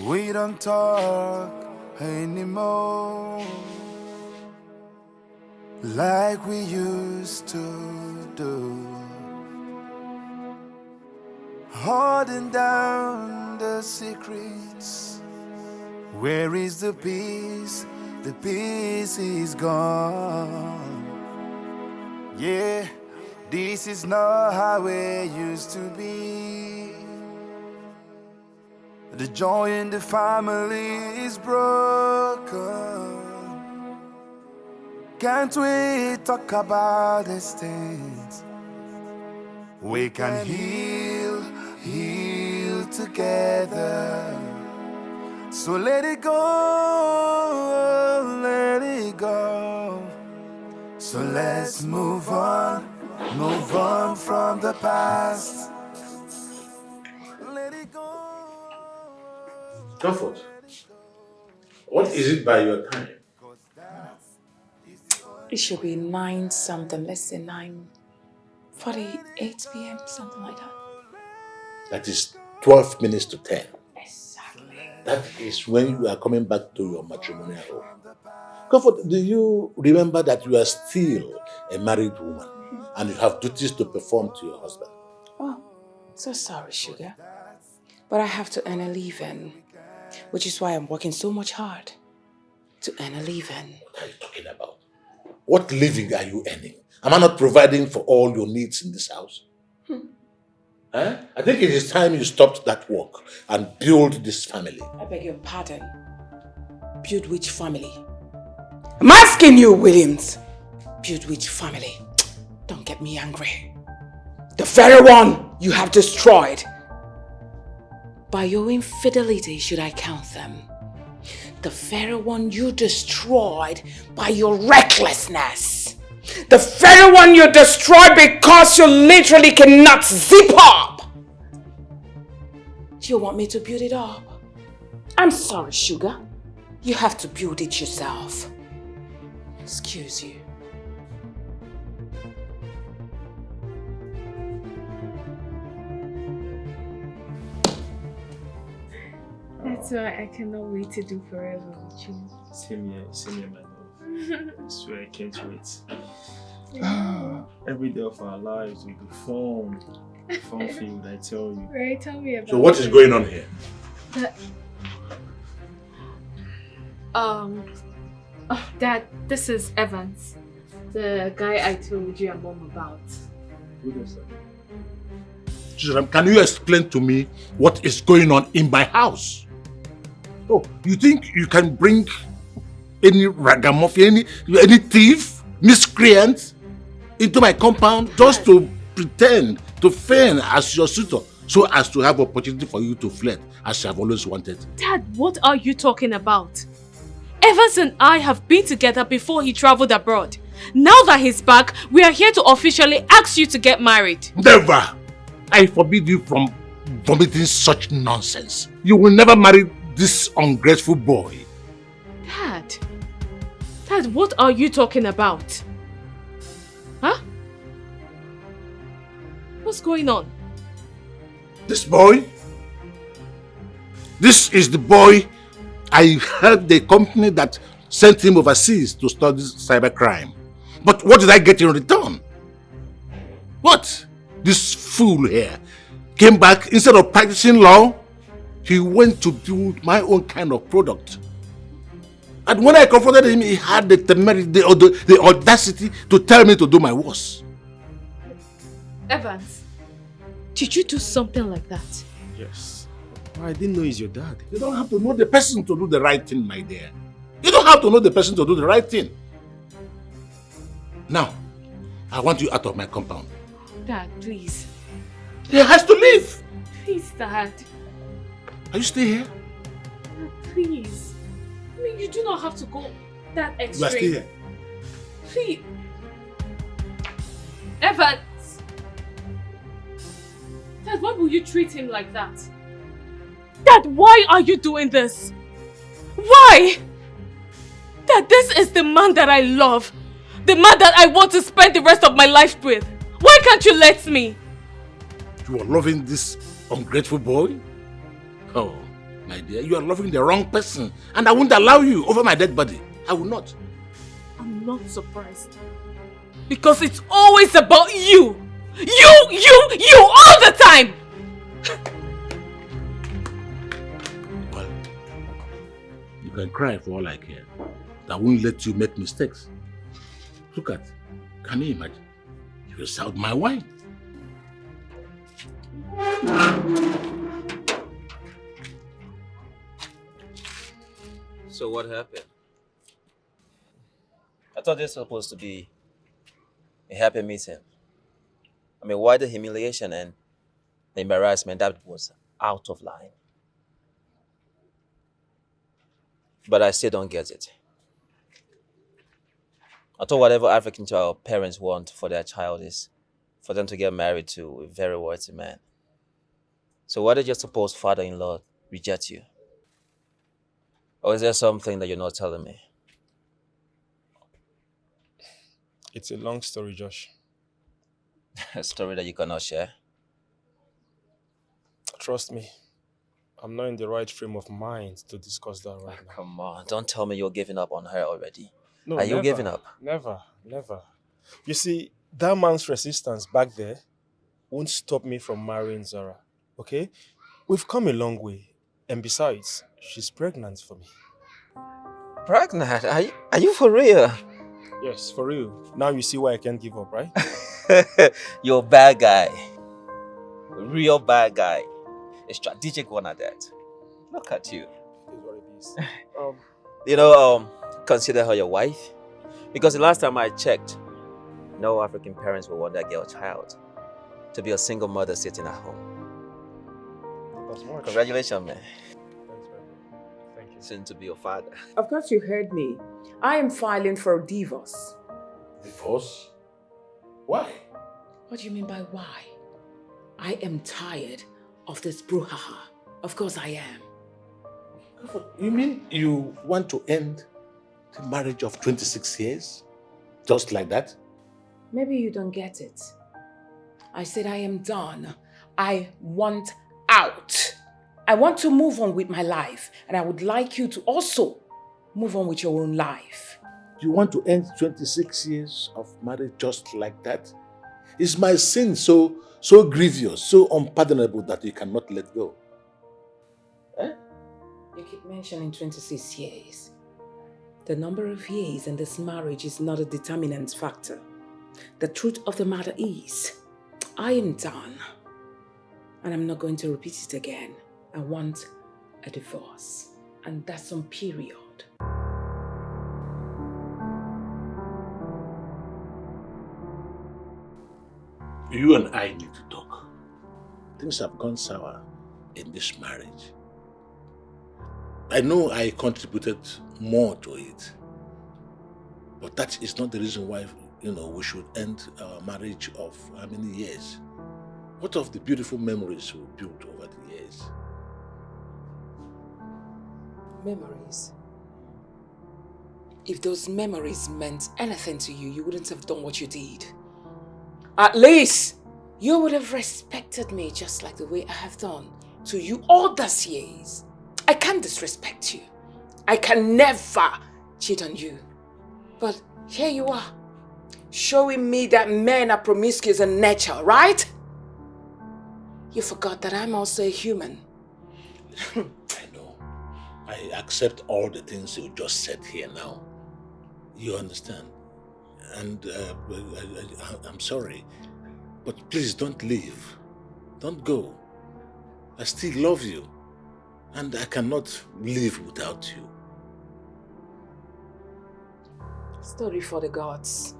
We don't talk anymore like we used to do. Holding down the secrets. Where is the peace? The peace is gone. Yeah. This is not how it used to be. The joy in the family is broken. Can't we talk about these things? We can heal together. So let it go, let it go. So let's move on from the past. Let it go. Comfort. What is it by your time? It should be 9 something, let's say 9:48 p.m., something like that. That is 12 minutes to 10. Exactly. That is when you are coming back to your matrimonial home. Comfort, do you remember that you are still a married woman and you have duties to perform to your husband? Oh, so sorry, sugar. But I have to earn a living, which is why I'm working so much hard to earn a living. What are you talking about? What living are you earning? Am I not providing for all your needs in this house? Huh? I think it is time you stopped that work and build this family. I beg your pardon. Build which family? I'm asking you, Williams. Build which family? Don't get me angry. The very one you have destroyed. By your infidelity should I count them. The very one you destroyed by your recklessness. The very one you destroyed because you literally cannot zip up. Do you want me to build it up? I'm sorry, sugar. You have to build it yourself. Excuse you. That's why I cannot wait to do forever with you. Same here, my love. I swear I can't wait. Every day of our lives will be fun filled, I tell you. Right, tell me about So what is going on here? Oh, Dad, this is Evans. The guy I told you and Mom about. Can you explain to me what is going on in my house? Oh, you think you can bring any ragamuffin, any thief, miscreant into my compound just to pretend, to feign as your suitor, so as to have opportunity for you to flirt as you have always wanted? Dad, what are you talking about? Evans and I have been together before he traveled abroad. Now that he's back, we are here to officially ask you to get married. Never! I forbid you from vomiting such nonsense. You will never marry this ungrateful boy. Dad, what are you talking about? Huh? What's going on? This boy? This is the boy I heard the company that sent him overseas to study cybercrime. But what did I get in return? What? This fool here came back, instead of practicing law, he went to build my own kind of product. And when I confronted him, he had the temerity, the audacity to tell me to do my worst. Evans, did you do something like that? Yes. I didn't know he's your dad. You don't have to know the person to do the right thing, my dear. You don't have to know the person to do the right thing. Now, I want you out of my compound. Dad, please. He has to leave. Please, Dad. Are you still here? Dad, please. I mean, you do not have to go that extreme. You are still here. Please. Evans. Dad, why will you treat him like that? Dad, why are you doing this? Why? Dad, this is the man that I love. The man that I want to spend the rest of my life with. Why can't you let me? You are loving this ungrateful boy? Oh, my dear, you are loving the wrong person. And I won't allow you over my dead body. I will not. I'm not surprised. Because it's always about you. You, all the time. Well, you can cry for all I care. I won't let you make mistakes. Look at, can you imagine? You sold my wine. So what happened? I thought this was supposed to be a happy meeting. I mean, why the humiliation and the embarrassment? That was out of line. But I still don't get it. I thought whatever African child parents want for their child is for them to get married to a very worthy man. So why did your supposed father-in-law reject you? Or is there something that you're not telling me? It's a long story, Josh. A story that you cannot share? Trust me, I'm not in the right frame of mind to discuss that right now. Come on, don't tell me you're giving up on her already. No, Are you giving up? Never. You see, that man's resistance back there won't stop me from marrying Zara, okay? We've come a long way. And besides, she's pregnant for me. Pregnant? Are you for real? Yes, for real. Now you see why I can't give up, right? You're a bad guy. A real bad guy. A strategic one at that. Look at you. It is what it is. Consider her your wife. Because the last time I checked, no African parents will want their girl child to be a single mother sitting at home. That's much. Congratulations, man. Thanks, man. Thank you. Soon to be your father. Of course you heard me. I am filing for a divorce. Divorce? Why? What do you mean by why? I am tired of this brouhaha. Of course I am. You mean you want to end the marriage of 26 years? Just like that? Maybe you don't get it. I said I am done. I want out. I want to move on with my life. And I would like you to also move on with your own life. You want to end 26 years of marriage just like that? Is my sin so grievous, so unpardonable that you cannot let go? You keep mentioning 26 years. The number of years in this marriage is not a determinant factor. The truth of the matter is, I am done. And I'm not going to repeat it again. I want a divorce. And that's on period. You and I need to talk. Things have gone sour in this marriage. I know I contributed more to it, but that is not the reason why, we should end our marriage of how many years? What of the beautiful memories we built over the years? Memories? If those memories meant anything to you, you wouldn't have done what you did. At least, you would have respected me just like the way I have done to you all these years. I can't disrespect you. I can never cheat on you. But here you are, showing me that men are promiscuous in nature, right? You forgot that I'm also a human. I know. I accept all the things you just said here now. You understand? And I'm sorry, but please don't leave. Don't go. I still love you. And I cannot live without you. Story for the gods.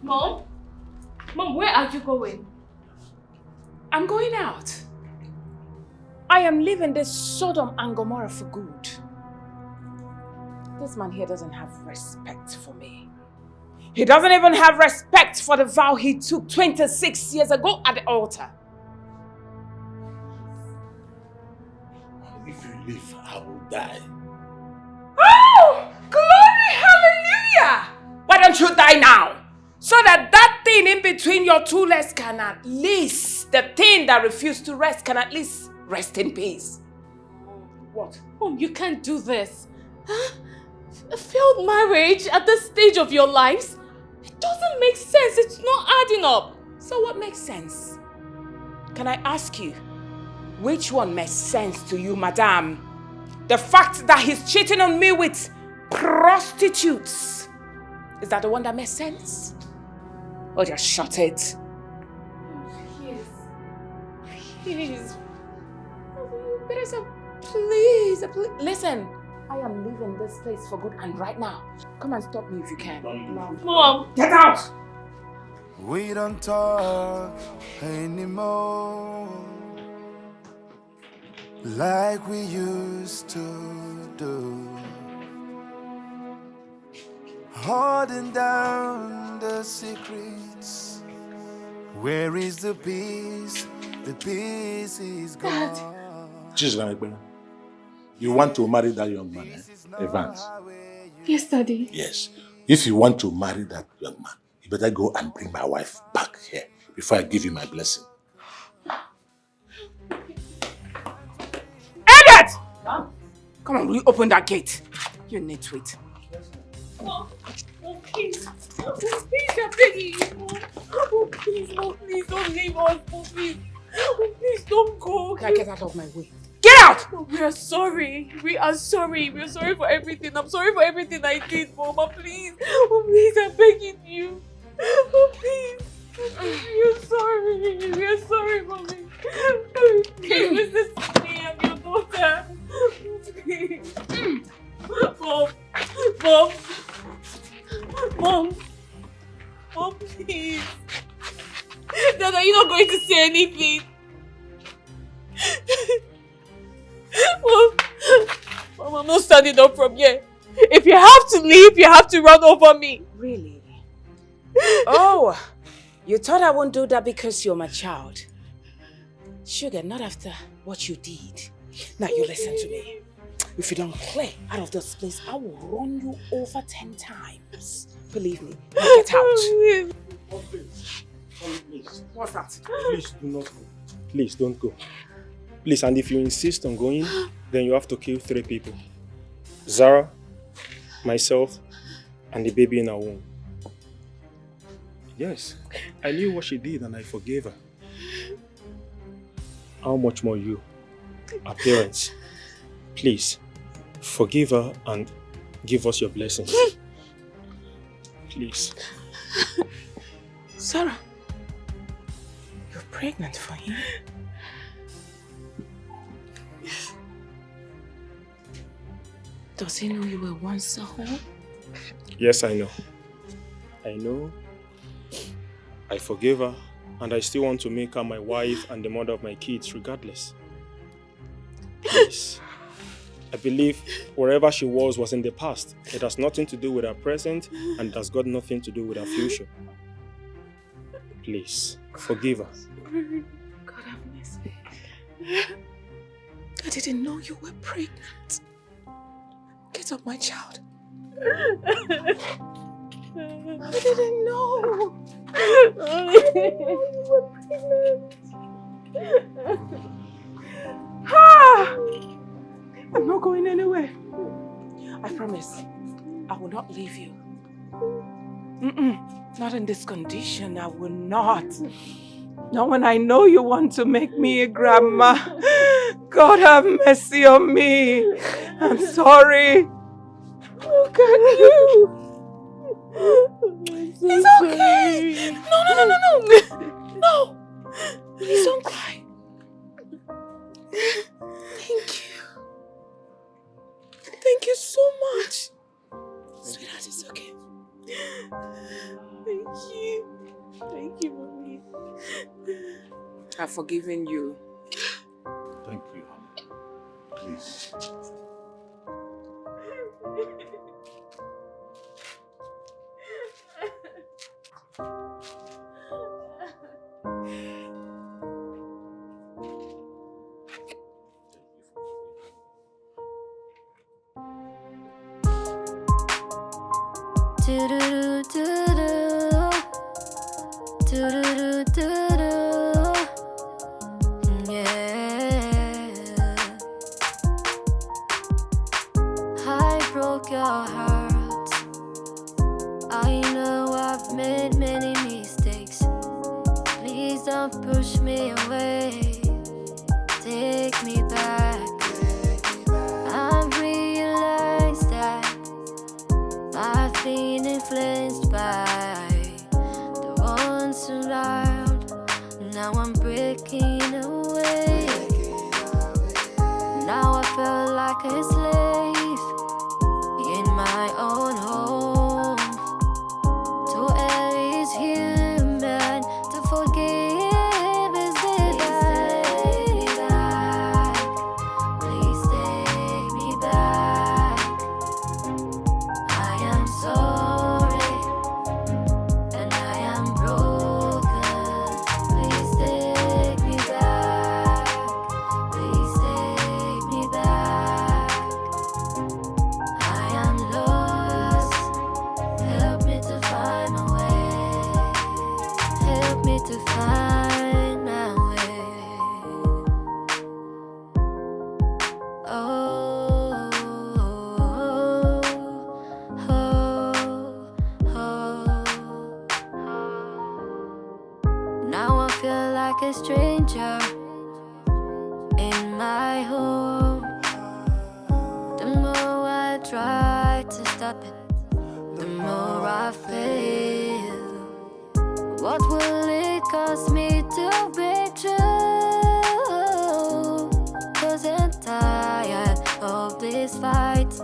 Mom? Mom, where are you going? I'm going out. I am leaving this Sodom and Gomorrah for good. This man here doesn't have respect for me. He doesn't even have respect for the vow he took 26 years ago at the altar. If you leave, I will die. Oh! Glory, hallelujah! Why don't you die now? So that thing in between your two legs can at least, the thing that refused to rest can at least rest in peace. What? Mom, you can't do this. A failed marriage at this stage of your lives? It doesn't make sense. It's not adding up. So what makes sense? Can I ask you, which one makes sense to you, madam? The fact that he's cheating on me with prostitutes, is that the one that makes sense? Or just shut it? Please. Teresa, please. Listen, I am leaving this place for good and right now. Come and stop me if you can. Mom! Get out! We don't talk anymore like we used to do. Holding down the secrets. Where is the peace? The peace is gone. You want to marry that young man, eh? Evans? Yes, Daddy. Yes. If you want to marry that young man, you better go and bring my wife back here before I give you my blessing. Idiot! Huh? Come on, will you open that gate? You nitwit. Oh, please. Oh, please, I'm begging you. Oh, please, don't leave us. Oh, please. Oh, please, don't go. Can I get out of my way? Get out! Oh, we are sorry. We are sorry. We are sorry for everything. I'm sorry for everything I did, Mama. Please. Oh, please, I'm begging you. Oh, please. We are sorry. We are sorry, Mommy. Please, listen to me. I'm your daughter. Please. Mom, please. Dad, are you not going to say anything? Mom, I'm not standing up from here. If you have to leave, you have to run over me. Really? Oh, you thought I won't do that because you're my child. Sugar, not after what you did. Now you listen to me. If you don't clear out of this place, I will run you over 10 times. Believe me. Now get out. Please. What's that? Please do not go. Please don't go. Please, and if you insist on going, then you have to kill 3 people. Zara, myself, and the baby in her womb. Yes, I knew what she did and I forgave her. How much more you, our parents? Please, forgive her and give us your blessings. Please. Sarah, you're pregnant for him? Does he know you were once a whore? Yes, I know. I know. I forgave her, and I still want to make her my wife and the mother of my kids regardless. Please. I believe wherever she was in the past. It has nothing to do with her present, and it has got nothing to do with her future. Please, forgive her. God have mercy. I didn't know you were pregnant. Get up, my child. I didn't know. I didn't know you were pregnant. I'm not going anywhere. I promise. I will not leave you. Not in this condition. I will not. Not when I know you want to make me a grandma. God have mercy on me. I'm sorry. Look at you. It's okay. No. Please don't cry. Thank you. Thank you so much. Sweetheart, it's okay. Thank you. Thank you, Mommy. I've forgiven you. Thank you, honey. Please. I broke your heart. I know I've made many mistakes. Please don't push me away. Take me back. I've realized that I've been influenced by the ones around. Now I'm breaking away. Now I feel like a slave in my own home. To err is human, to forgive is divine. Please take me back. I am sorry, and I am broken. Please take me back. Please take me back. I am lost. Help me to find my way. Help me to find my way. Oh, now I feel like a stranger in my home. The more I try to stop it, the more I fail. What will it cost me to be true? 'Cause I'm tired of this fight.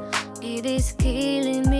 It is killing me.